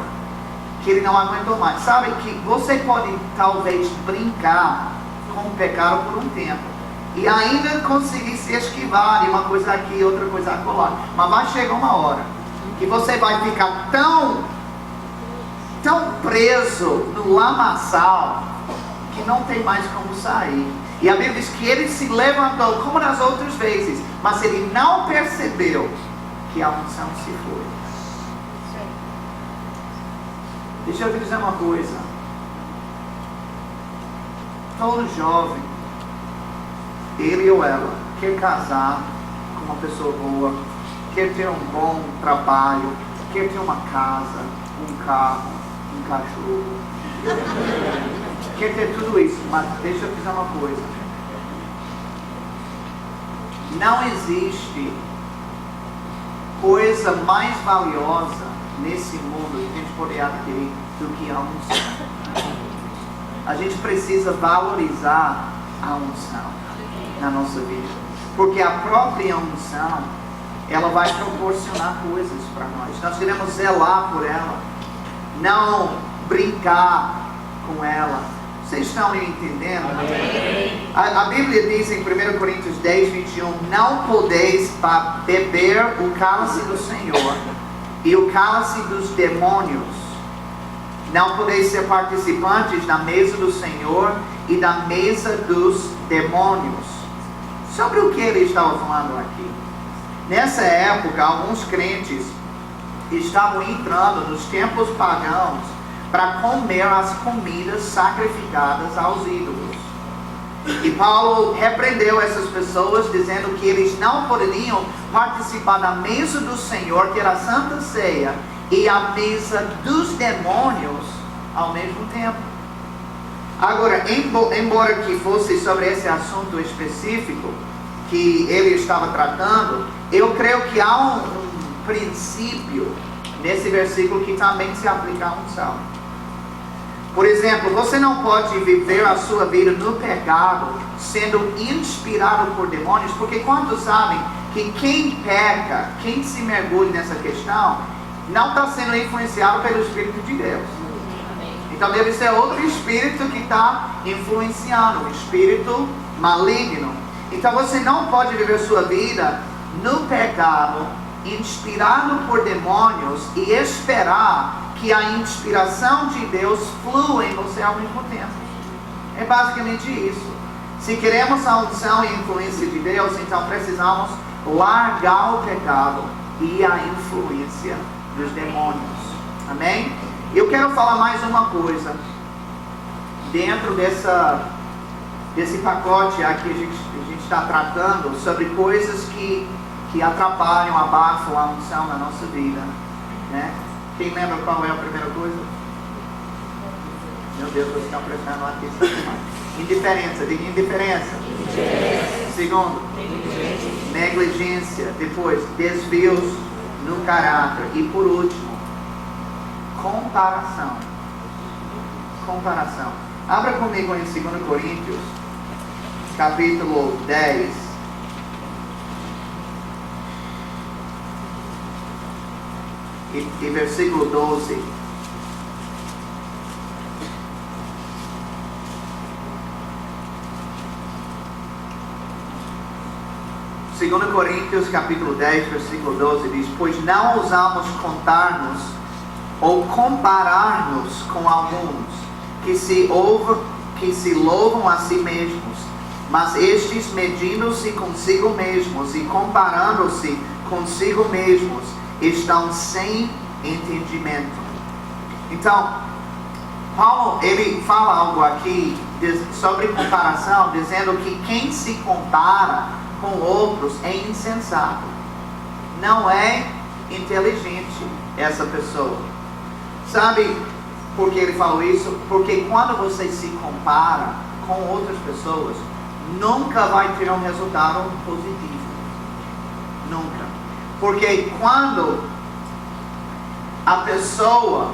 que ele não aguentou mais. Sabe que você pode talvez brincar com o pecado por um tempo e ainda conseguir se esquivar de uma coisa aqui, outra coisa acolá. Mas vai chegar uma hora que você vai ficar tão preso no lamaçal que não tem mais como sair. E a Bíblia diz que ele se levantou como nas outras vezes, mas ele não percebeu que a unção se foi. Deixa eu te dizer uma coisa. Todo jovem, ele ou ela, quer casar com uma pessoa boa, quer ter um bom trabalho, quer ter uma casa, um carro, um cachorro, quer ter tudo isso. Mas deixa eu te dizer uma coisa. Não existe coisa mais valiosa nesse mundo que a gente poder adquirir do que a unção. A gente precisa valorizar a unção na nossa vida, porque a própria unção, ela vai proporcionar coisas para nós. Nós queremos zelar por ela, não brincar com ela. Vocês estão me entendendo? A Bíblia diz em 1 Coríntios 10, 21, não podeis beber o cálice do Senhor e o cálice dos demônios. Não podeis ser participantes da mesa do Senhor e da mesa dos demônios. Sobre o que ele estava falando aqui? Nessa época, alguns crentes estavam entrando nos templos pagãos para comer as comidas sacrificadas aos ídolos. E Paulo repreendeu essas pessoas, dizendo que eles não poderiam participar da mesa do Senhor, que era a Santa Ceia, e a mesa dos demônios ao mesmo tempo. Agora, embora que fosse sobre esse assunto específico que ele estava tratando, eu creio que há um princípio nesse versículo que também se aplica à unção. Por exemplo, você não pode viver a sua vida no pecado sendo inspirado por demônios, porque quantos sabem que quem peca, quem se mergulha nessa questão, não está sendo influenciado pelo Espírito de Deus. Então deve ser outro espírito que está influenciando, um espírito maligno. Então você não pode viver sua vida no pecado, inspirado por demônios, e esperar que a inspiração de Deus flua em você ao mesmo tempo. É basicamente isso. Se queremos a unção e a influência de Deus, então precisamos largar o pecado e a influência dos demônios. Amém? Eu quero falar mais uma coisa dentro desse pacote aqui a gente está tratando sobre coisas que atrapalham, abafam a unção na nossa vida, né? Quem lembra qual é a primeira coisa? Meu Deus, vocês estão prestando atenção demais. Indiferença. Diga indiferença. Segundo, negligência. Depois, desvios no caráter. E por último, comparação. Comparação. Abra comigo em 2 Coríntios, capítulo 10. E versículo 12. Segundo Coríntios capítulo 10, versículo 12 diz: pois não ousamos contar-nos ou comparar-nos com alguns que se louvam a si mesmos, mas estes medindo-se consigo mesmos e comparando-se consigo mesmos estão sem entendimento. Então, Paulo, ele fala algo aqui sobre comparação, dizendo que quem se compara com outros é insensato, não é inteligente essa pessoa. Sabe por que ele falou isso? Porque quando você se compara com outras pessoas, nunca vai ter um resultado positivo. Nunca. Porque quando a pessoa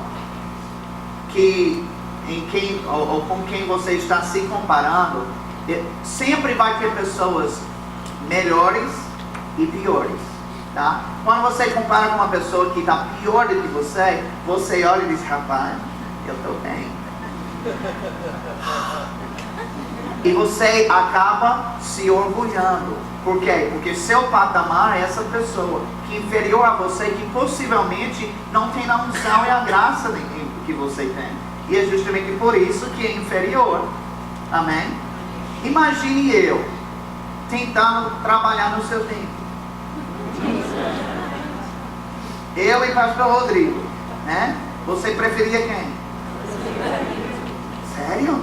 com quem você está se comparando, sempre vai ter pessoas melhores e piores, tá? Quando você compara com uma pessoa que está pior do que você, você olha e diz: rapaz, eu estou bem. E você acaba se orgulhando. Por quê? Porque seu patamar é essa pessoa que é inferior a você, que possivelmente não tem a unção e a graça que você tem. E é justamente por isso que é inferior. Amém? Imagine eu tentando trabalhar no seu tempo. Eu e pastor Rodrigo, né? Você preferia quem? Sério?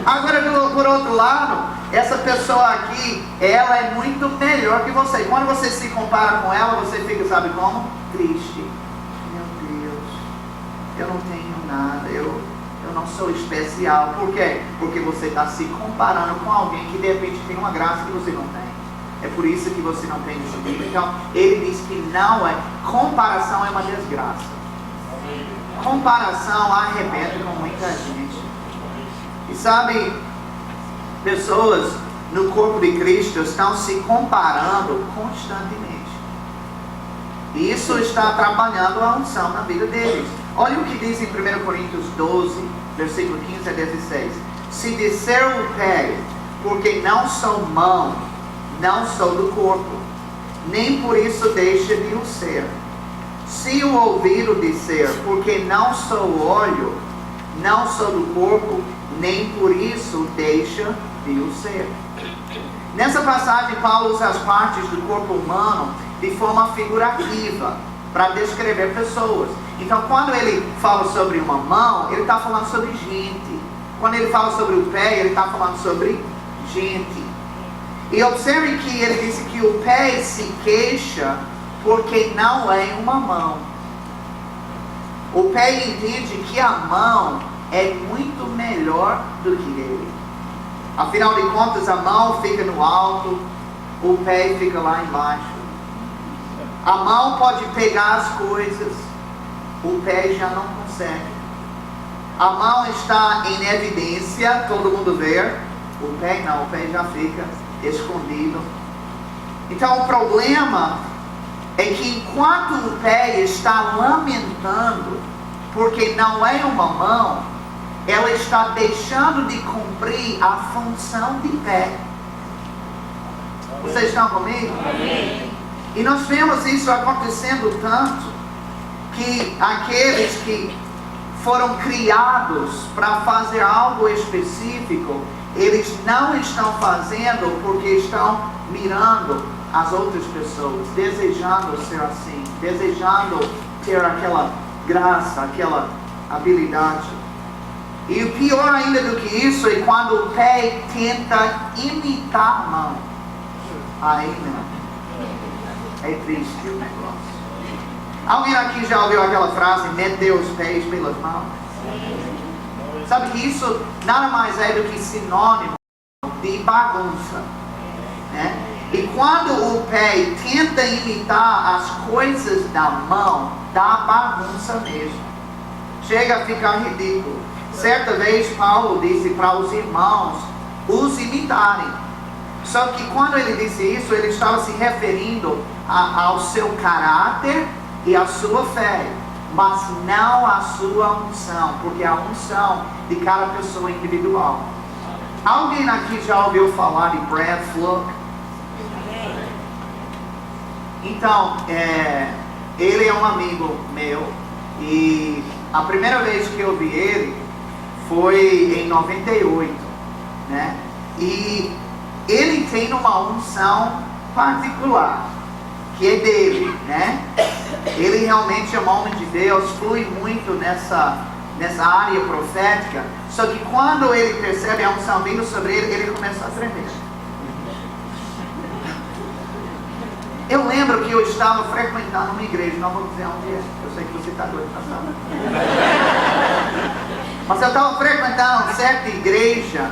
Agora, por outro lado, essa pessoa aqui, ela é muito melhor que você. Quando você se compara com ela, você fica, sabe como? Triste. Meu Deus, eu não tenho nada, eu não sou especial. Por quê? Porque você está se comparando com alguém que de repente tem uma graça que você não tem. É por isso que você não tem isso aqui. Então, ele diz que não é. Comparação é uma desgraça. Comparação arrebenta com muita gente. E sabe, pessoas no corpo de Cristo estão se comparando constantemente. E isso está atrapalhando a unção na vida deles. Olha o que diz em 1 Coríntios 12, versículo 15 a 16. Se disser o pé, porque não sou mão, não sou do corpo, nem por isso deixa de o ser. Se o ouvido disser, porque não sou olho, não sou do corpo, nem por isso deixa de o ser. Nessa passagem, Paulo usa as partes do corpo humano de forma figurativa para descrever pessoas. Então, quando ele fala sobre uma mão, ele está falando sobre gente. Quando ele fala sobre o pé, ele está falando sobre gente. E observe que ele disse que o pé se queixa porque não é uma mão. O pé entende que a mão é muito melhor do que ele. Afinal de contas, a mão fica no alto, o pé fica lá embaixo. A mão pode pegar as coisas, o pé já não consegue. A mão está em evidência, todo mundo vê. O pé não, o pé já fica escondido. Então o problema é que enquanto o pé está lamentando porque não é uma mão, ela está deixando de cumprir a função de pé. Vocês estão comigo? Amém. E nós vemos isso acontecendo tanto, que aqueles que foram criados para fazer algo específico, eles não estão fazendo porque estão mirando as outras pessoas, desejando ser assim, desejando ter aquela graça, aquela habilidade. E o pior ainda do que isso é quando o pé tenta imitar a mão. Aí não. É triste o negócio. Alguém aqui já ouviu aquela frase, meter os pés pelas mãos? Sabe que isso nada mais é do que sinônimo de bagunça, né? E quando o pé tenta imitar as coisas da mão, dá bagunça mesmo. Chega a ficar ridículo. Certa vez Paulo disse para os irmãos os imitarem. Só que quando ele disse isso, ele estava se referindo ao seu caráter e à sua fé, mas não à sua unção, porque a unção de cada pessoa é individual. Alguém aqui já ouviu falar de Brad Fluke? Então, ele é um amigo meu, e a primeira vez que eu vi ele foi em 98, né? E ele tem uma unção particular, que é dele, né? Ele realmente é um homem de Deus, flui muito nessa área profética. Só que quando ele percebe a unção vindo sobre ele, ele começa a tremer. Eu lembro que eu estava frequentando uma igreja, não vou dizer onde é, eu sei que você está doido para saber. Mas eu estava frequentando uma certa igreja,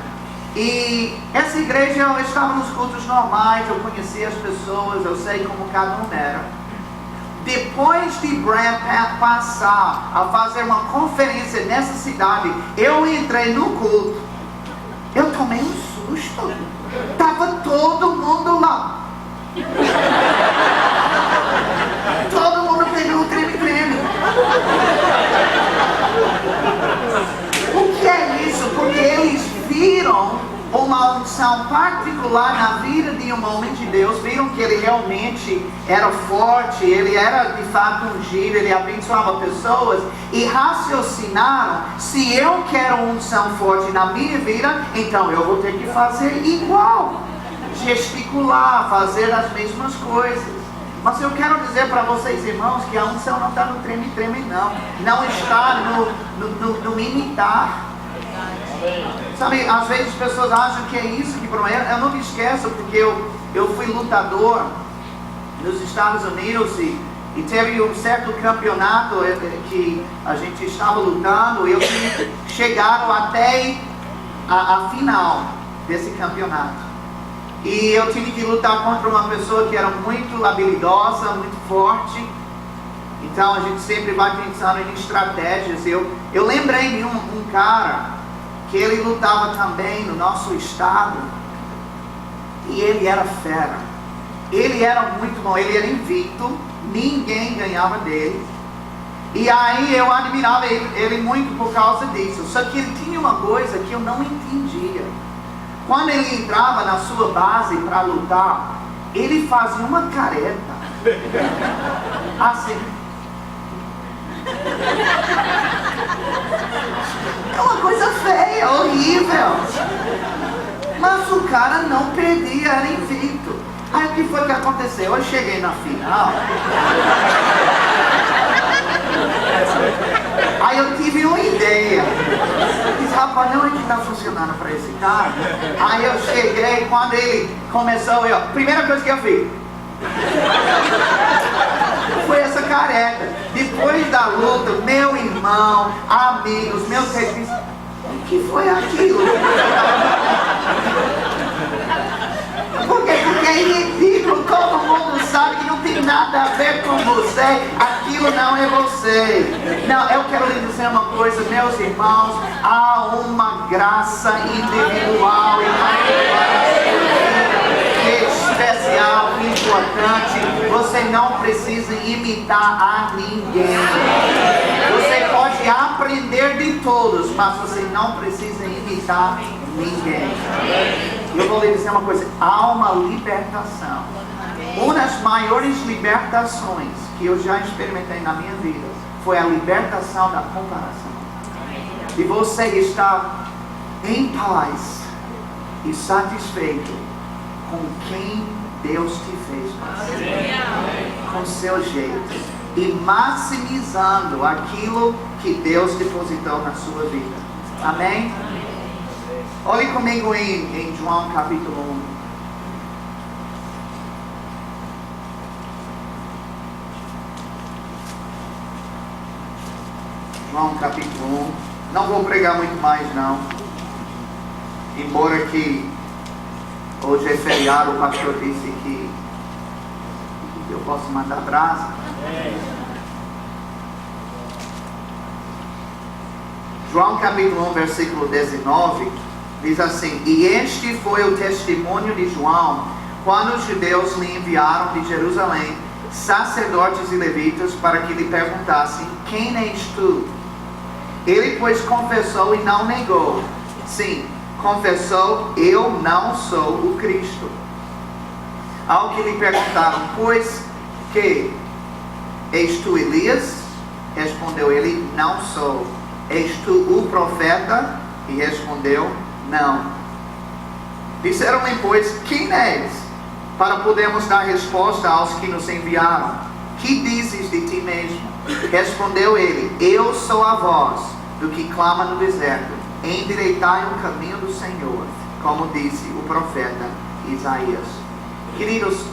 e essa igreja eu estava nos cultos normais, eu conhecia as pessoas, eu sei como cada um era. Depois de Brad passar a fazer uma conferência nessa cidade, eu entrei no culto. Eu tomei um susto. Estava todo mundo lá. Todo mundo pegou o treme-treme. O que é isso? Porque eles viram uma unção particular na vida de um homem de Deus, viram que ele realmente era forte, ele era de fato ungido, ele abençoava pessoas, e raciocinaram: se eu quero unção forte na minha vida, então eu vou ter que fazer igual, gesticular, fazer as mesmas coisas. Mas eu quero dizer para vocês, irmãos, que a unção não está no treme-treme, não está no imitar. Sabe, às vezes as pessoas acham que é isso que problema. Eu não me esqueço, porque eu fui lutador nos Estados Unidos, e teve um certo campeonato que a gente estava lutando, e eu tinha chegado até a final desse campeonato. E eu tive que lutar contra uma pessoa que era muito habilidosa, muito forte. Então a gente sempre vai pensando em estratégias. Eu lembrei de um cara que ele lutava também no nosso estado, e ele era fera, ele era muito bom, ele era invicto, ninguém ganhava dele, e aí eu admirava ele muito por causa disso. Só que ele tinha uma coisa que eu não entendia: quando ele entrava na sua base para lutar, ele fazia uma careta, assim. É uma coisa feia, horrível. Mas o cara não perdia, era invicto. Aí o que foi que aconteceu? Eu cheguei na final. Aí eu tive uma ideia. Disse: rapaz, não é que está funcionando para esse cara. Aí eu cheguei, quando ele começou, primeira coisa que eu fiz foi essa careta. Depois da luta, meu irmão, amigos, meus filhos, o que foi aquilo? Porque é ridículo, todo mundo sabe que não tem nada a ver com você, aquilo não é você. Não, eu quero lhe dizer uma coisa, meus irmãos, há uma graça individual e especial, importante. Você não precisa imitar a ninguém. Você pode aprender de todos, mas você não precisa imitar ninguém. Eu vou lhe dizer uma coisa: há uma libertação. Uma das maiores libertações que eu já experimentei na minha vida foi a libertação da comparação. E você estar em paz e satisfeito com quem Deus te fez para ser, com seu jeito, e maximizando aquilo que Deus depositou na sua vida. Amém? Olhe comigo em João capítulo 1. João capítulo 1. Não vou pregar muito mais não. Embora que hoje é feriado, o pastor disse que eu posso mandar brasa. João capítulo 1, versículo 19, diz assim: E este foi o testemunho de João, quando os judeus lhe enviaram de Jerusalém sacerdotes e levitas para que lhe perguntassem: Quem és tu? Ele, pois, confessou e não negou. Sim, confessou: Eu não sou o Cristo. Ao que lhe perguntaram: Pois que? És tu Elias? Respondeu ele: Não sou. És tu o profeta? E respondeu: Não. Disseram-lhe, pois, quem és? Para podermos dar resposta aos que nos enviaram. Que dizes de ti mesmo? Respondeu ele: Eu sou a voz do que clama no deserto: Endireitai o caminho do Senhor, como disse o profeta Isaías. Queridos,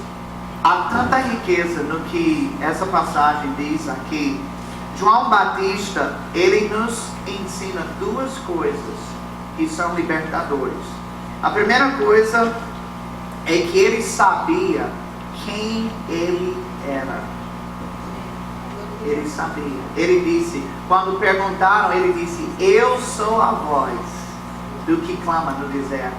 há tanta riqueza no que essa passagem diz aqui. João Batista, ele nos ensina duas coisas que são libertadoras. A primeira coisa é que ele sabia quem ele era. Ele sabia. Ele disse, quando perguntaram, ele disse: Eu sou a voz do que clama no deserto: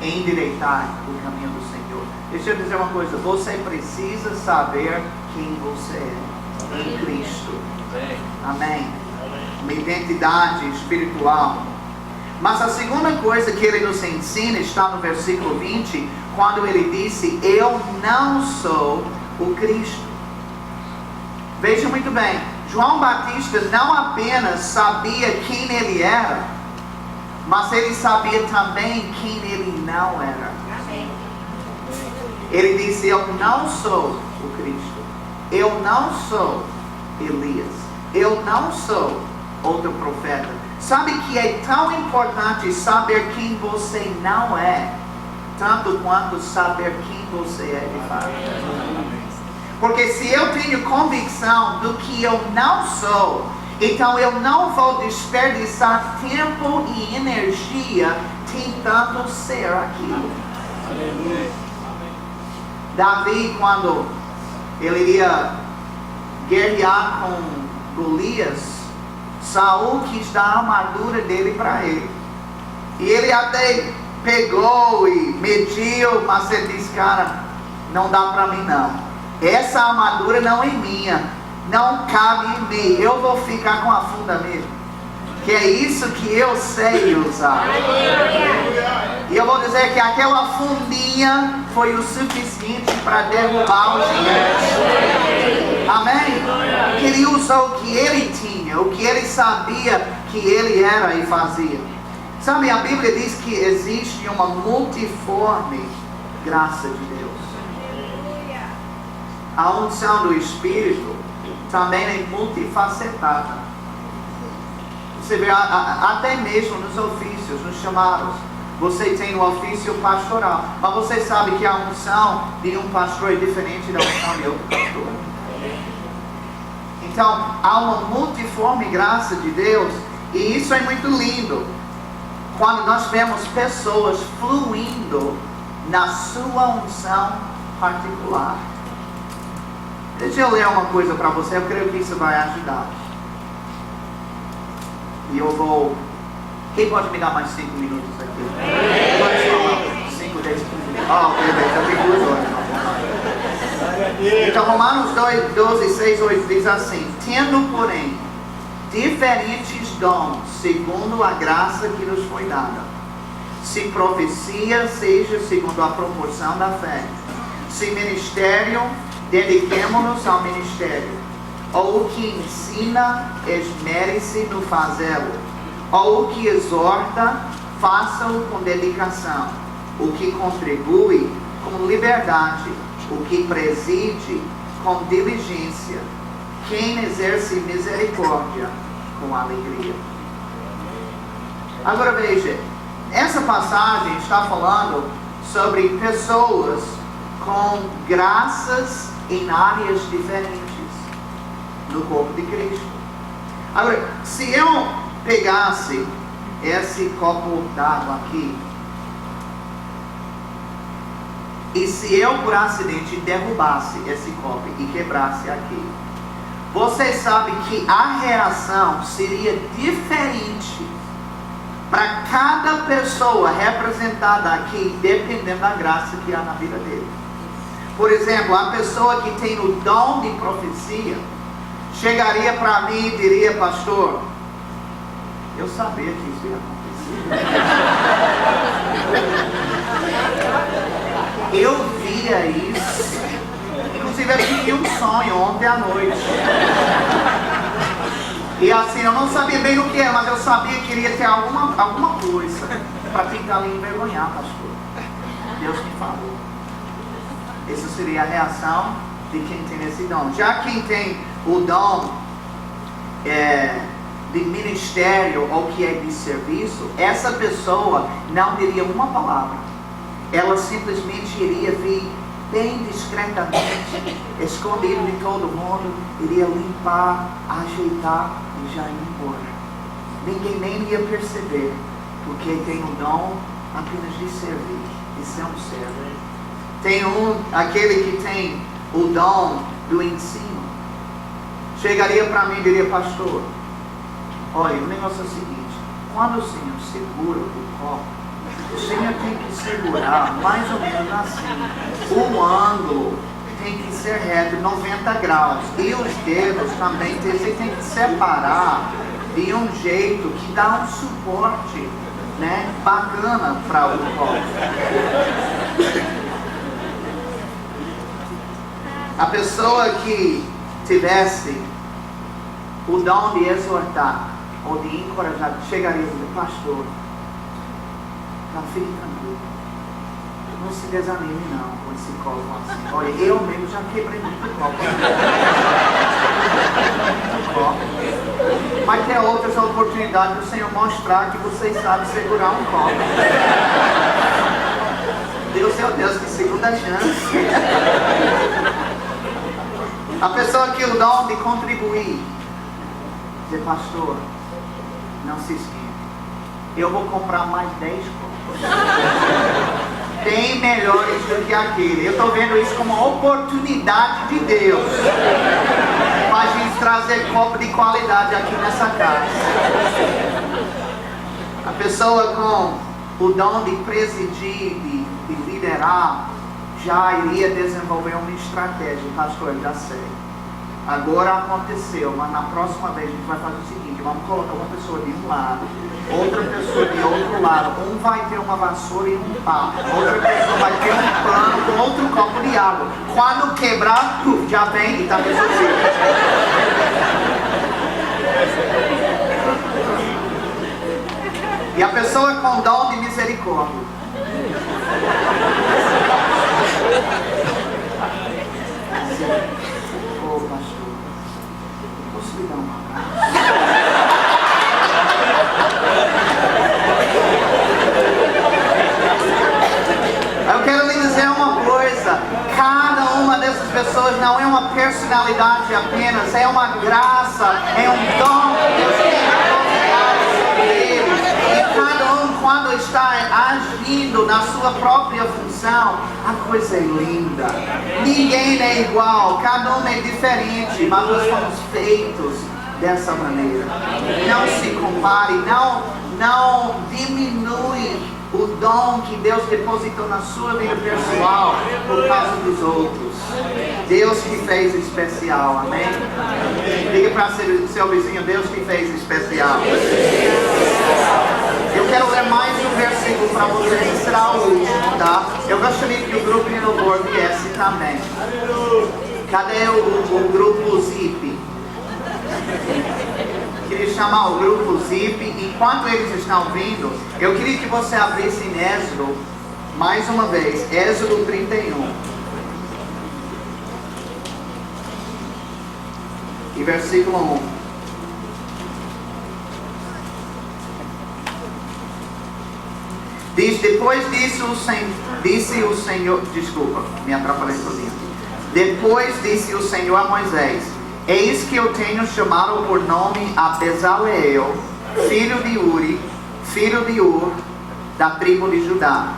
Endireitai o caminho do Senhor. Deixa eu dizer uma coisa: você precisa saber quem você é em Cristo. Amém. Uma identidade espiritual. Mas a segunda coisa que ele nos ensina está no versículo 20, quando ele disse: Eu não sou o Cristo. Veja muito bem, João Batista não apenas sabia quem ele era, mas ele sabia também quem ele não era. Ele disse: Eu não sou o Cristo. Eu não sou Elias. Eu não sou outro profeta. Sabe que é tão importante saber quem você não é, tanto quanto saber quem você é de fato. Porque se eu tenho convicção do que eu não sou, então eu não vou desperdiçar tempo e energia tentando ser aquilo. Davi, quando ele ia guerrear com Golias, Saul quis dar a armadura dele para ele. E ele até pegou e mediu, mas ele disse: Cara, não dá para mim não. Essa armadura não é minha, não cabe em mim. Eu vou ficar com a funda mesmo, que é isso que eu sei usar. E eu vou dizer que aquela fundinha foi o suficiente para derrubar os gigantes. Amém? Que ele usou o que ele tinha, o que ele sabia que ele era e fazia. Sabe, a Bíblia diz que existe uma multiforme graça de Deus. A unção do Espírito também é multifacetada. Você vê, até mesmo nos ofícios, nos chamados, você tem o ofício pastoral, mas você sabe que a unção de um pastor é diferente da unção de outro pastor. Então, há uma multiforme graça de Deus, e isso é muito lindo, quando nós vemos pessoas fluindo na sua unção particular. Deixa eu ler uma coisa para você, eu creio que isso vai ajudar. E eu vou... Quem pode me dar mais 5 minutos aqui? Pode falar. 5, 10, 15 minutos. Beleza, já tem 2 horas. Então, Romanos 12, 6, 8 diz assim: Tendo, porém, diferentes dons, segundo a graça que nos foi dada. Se profecia, seja segundo a proporção da fé. Se ministério, dediquemo-nos ao ministério. Ou o que ensina, esmere-se no fazê-lo. Ou o que exorta, faça-o com dedicação. O que contribui, com liberdade. O que preside, com diligência. Quem exerce misericórdia, com alegria. Agora veja, essa passagem está falando sobre pessoas com graças em áreas diferentes no corpo de Cristo. Agora, se eu pegasse esse copo d'água aqui, e se eu por acidente derrubasse esse copo e quebrasse aqui, vocês sabem que a reação seria diferente para cada pessoa representada aqui, dependendo da graça que há na vida dele. Por exemplo, a pessoa que tem o dom de profecia chegaria para mim e diria: pastor, eu sabia que isso ia acontecer. Eu via isso. Inclusive eu tive um sonho ontem à noite. E assim, eu não sabia bem o que é, mas eu sabia que iria ter alguma coisa para tentar me envergonhar, pastor. Deus me falou. Essa seria a reação de quem tem esse dom. Já quem tem o dom de ministério ou que é de serviço, essa pessoa não diria uma palavra. Ela simplesmente iria vir bem discretamente, escondido de todo mundo, iria limpar, ajeitar e já ir embora. Ninguém nem ia perceber, porque tem o dom apenas de servir, de ser um servo. Tem aquele que tem o dom do ensino. Chegaria para mim e diria: pastor, olha, o negócio é o seguinte, quando o Senhor segura o copo, o Senhor tem que segurar mais ou menos assim. O ângulo tem que ser reto, 90 graus. E os dedos também, você tem que separar de um jeito que dá um suporte, né, bacana para o copo. A pessoa que tivesse o dom de exortar ou de encorajar, chegaria e dizer: pastor, não fique tranquilo, não se desanime não com esse copo assim. Olha, eu mesmo já quebrei muito copo. Mas tem outras oportunidades do Senhor mostrar que vocês sabem segurar um copo. Deus é o Deus de segunda chance. A pessoa que o dom de contribuir, dizer: pastor, não se esqueça, eu vou comprar mais 10 copos. Tem melhores do que aquele. Eu estou vendo isso como uma oportunidade de Deus para a gente trazer copo de qualidade aqui nessa casa. A pessoa com o dom de presidir, de liderar, já iria desenvolver uma estratégia. Pastor, eu já sei, agora aconteceu, mas na próxima vez a gente vai fazer o seguinte: vamos colocar uma pessoa de um lado, outra pessoa de outro lado, um vai ter uma vassoura e um pá, outra pessoa vai ter um pano com outro copo de água. Quando quebrar, já vem e está resolvido. E a pessoa com dom de misericórdia, oh pastor, posso lhe dar uma abraço? Eu quero lhe dizer uma coisa: cada uma dessas pessoas não é uma personalidade apenas, é uma graça, é um dom que Deus tem confiado sobre eles. E cada um, quando está agindo na sua própria função, a coisa é linda. Ninguém é igual, cada um é diferente, mas nós somos feitos dessa maneira. Não se compare, não diminui o dom que Deus depositou na sua vida pessoal por causa dos outros. Deus te fez especial, amém? Diga para seu vizinho: Deus te fez especial. Eu quero ler mais um versículo para vocês, esse será o último, tá? Eu gostaria que o grupo de louvor viesse também. Cadê o grupo Zip? Queria chamar o grupo Zip. Enquanto eles estão vindo, eu queria que você abrisse em Êxodo, mais uma vez, Êxodo 31. E versículo 1. Diz: depois disso disse o Senhor, desculpa, me atrapalhei sozinho. Depois disse o Senhor a Moisés: eis que eu tenho chamado por nome a Bezaleel, filho de Uri, filho de Ur, da tribo de Judá.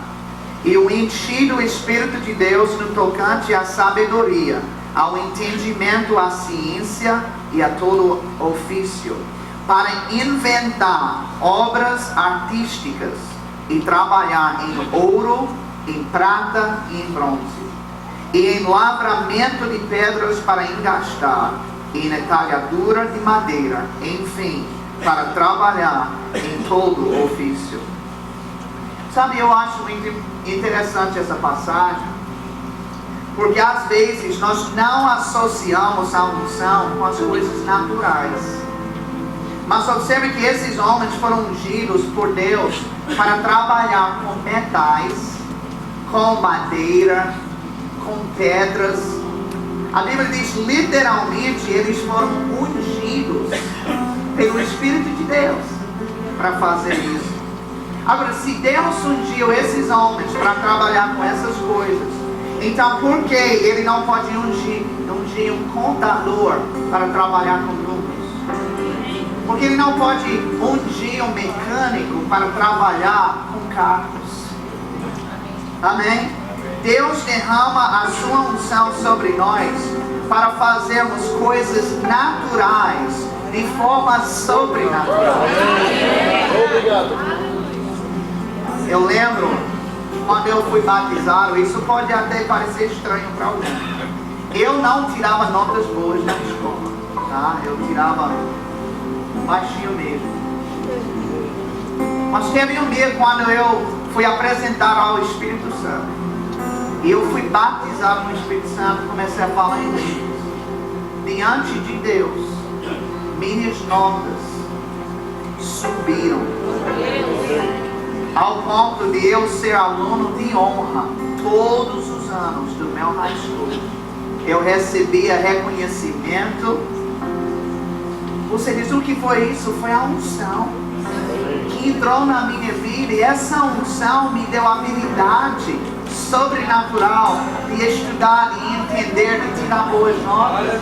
E o enchi do Espírito de Deus no tocante à sabedoria, ao entendimento, à ciência e a todo ofício, para inventar obras artísticas e trabalhar em ouro, em prata e em bronze, e em lavramento de pedras para engastar, e na talhadura de madeira, enfim, para trabalhar em todo ofício. Sabe, eu acho interessante essa passagem, porque às vezes nós não associamos a unção com as coisas naturais. Mas observe que esses homens foram ungidos por Deus para trabalhar com metais, com madeira, com pedras. A Bíblia diz literalmente, eles foram ungidos pelo Espírito de Deus para fazer isso. Agora, se Deus ungiu esses homens para trabalhar com essas coisas, então por que Ele não pode ungir um contador para trabalhar com números? Porque Ele não pode ungir um mecânico para trabalhar com carros? Amém? Deus derrama a sua unção sobre nós para fazermos coisas naturais de forma sobrenatural. Obrigado. Eu lembro quando eu fui batizado, isso pode até parecer estranho para alguém. Eu não tirava notas boas na escola, tá? Eu tirava baixinho mesmo. Mas teve um dia quando eu fui apresentar ao Espírito Santo. E eu fui batizado no Espírito Santo, comecei a falar em línguas. Diante de Deus, minhas notas subiram ao ponto de eu ser aluno de honra todos os anos do meu high school. Eu recebia reconhecimento. Você diz, o que foi isso? Foi a unção que entrou na minha vida, e essa unção me deu a habilidade sobrenatural de estudar, de entender, de tirar boas notas.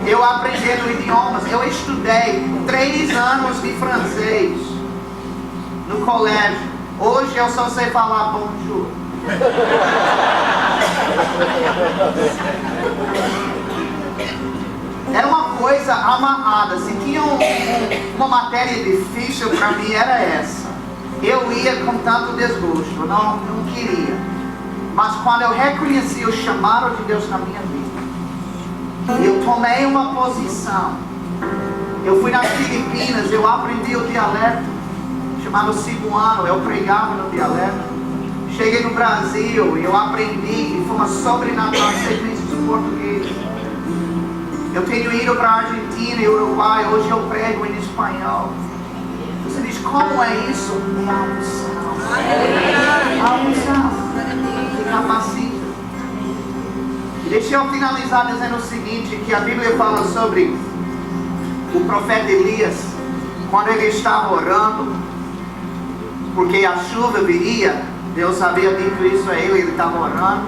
Eu aprendendo idiomas. Eu estudei 3 anos de francês no colégio. Hoje eu só sei falar bonjour. Era uma coisa amarrada. Se tinha uma matéria difícil para mim, era essa. Eu ia com tanto desgosto, eu não queria. Mas quando eu reconheci o chamado de Deus na minha vida, eu tomei uma posição. Eu fui nas Filipinas, eu aprendi o dialeto chamado cebuano, eu pregava no dialeto. Cheguei no Brasil, eu aprendi de forma sobrenatural 6 meses de português. Eu tenho ido para a Argentina e Uruguai, hoje eu prego em espanhol. Você diz, como é isso? É a unção. A unção que capacita. Deixa eu finalizar dizendo o seguinte, que a Bíblia fala sobre o profeta Elias, quando ele estava orando, porque a chuva viria. Deus havia dito isso a ele estava orando.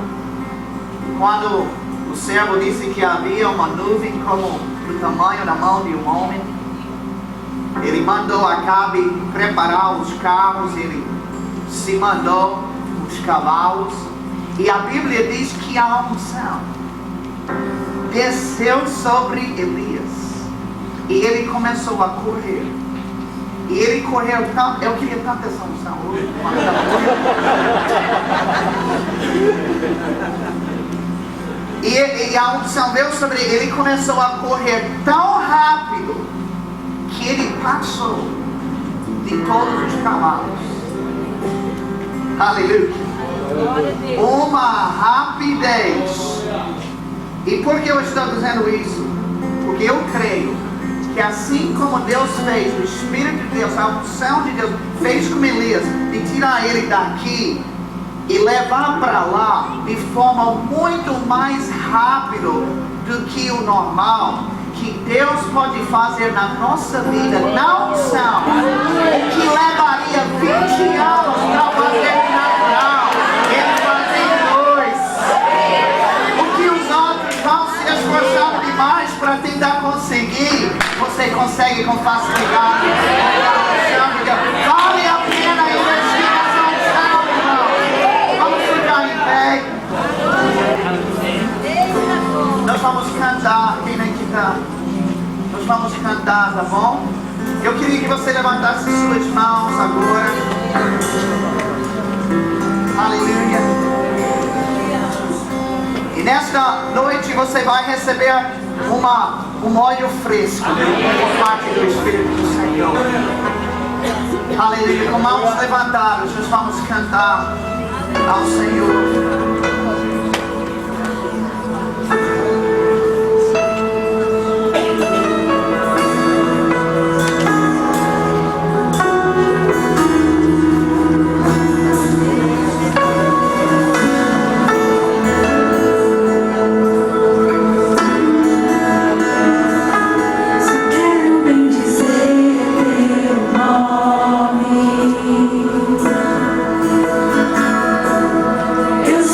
Quando o servo disse que havia uma nuvem como do tamanho da mão de um homem, ele mandou Acabe preparar os carros, ele se mandou os cavalos, e a Bíblia diz que a unção desceu sobre Elias, e ele começou a correr. E ele correu tanto, eu queria tanto essa unção hoje. E a unção veio sobre ele, ele começou a correr tão rápido que ele passou de todos os cavalos. Aleluia. Uma rapidez. E por que eu estou dizendo isso? Porque eu creio que assim como Deus fez, o Espírito de Deus, a unção de Deus fez com Elias, de tirar ele daqui e levar para lá de forma muito mais rápida do que o normal, que Deus pode fazer na nossa vida, na unção, o que levaria 20 anos para fazer natural, ele faz em 2. O que os outros vão se esforçar demais para tentar conseguir, você você consegue com facilidade. Vale a pena investir nessa unção, irmão. Vamos ficar em pé. Nós vamos cantar. Quem aqui está? Nós vamos cantar, tá bom? Eu queria que você levantasse suas mãos agora. Aleluia. E nesta noite você vai receber um óleo fresco por parte do Espírito do Senhor. Aleluia. Com mãos levantadas, nós vamos cantar ao Senhor. Eu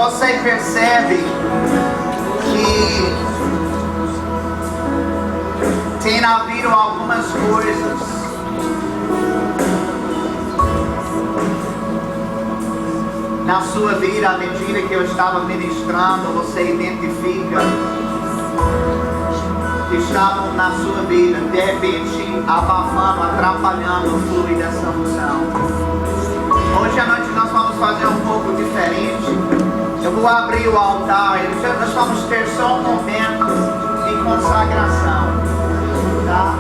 você percebe que tem havido algumas coisas na sua vida, à medida que eu estava ministrando, você identifica que estavam na sua vida, de repente abafando, atrapalhando o fluir dessa unção. Hoje à noite nós vamos fazer um pouco diferente. Eu vou abrir o altar e nós vamos ter só um momento de consagração, tá?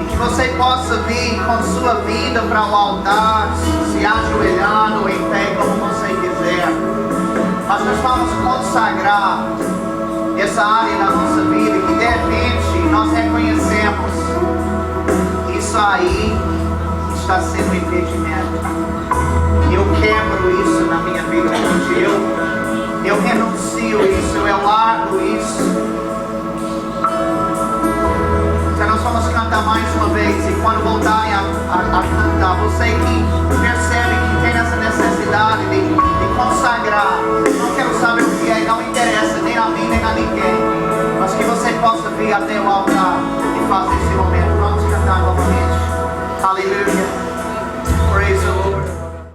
E que você possa vir com sua vida para o altar, se ajoelhando em pé, como você quiser. Mas nós vamos consagrar essa área da nossa vida que de repente nós reconhecemos isso aí está sendo um impedimento. Eu quebro isso na minha vida hoje. Eu renuncio isso, eu largo isso. Então nós vamos cantar mais uma vez. E quando voltarem a cantar, você que percebe que tem essa necessidade de consagrar, não quero saber o que é, não interessa nem a mim nem a ninguém, mas que você possa vir até o altar e fazer esse momento. Vamos cantar novamente. Aleluia.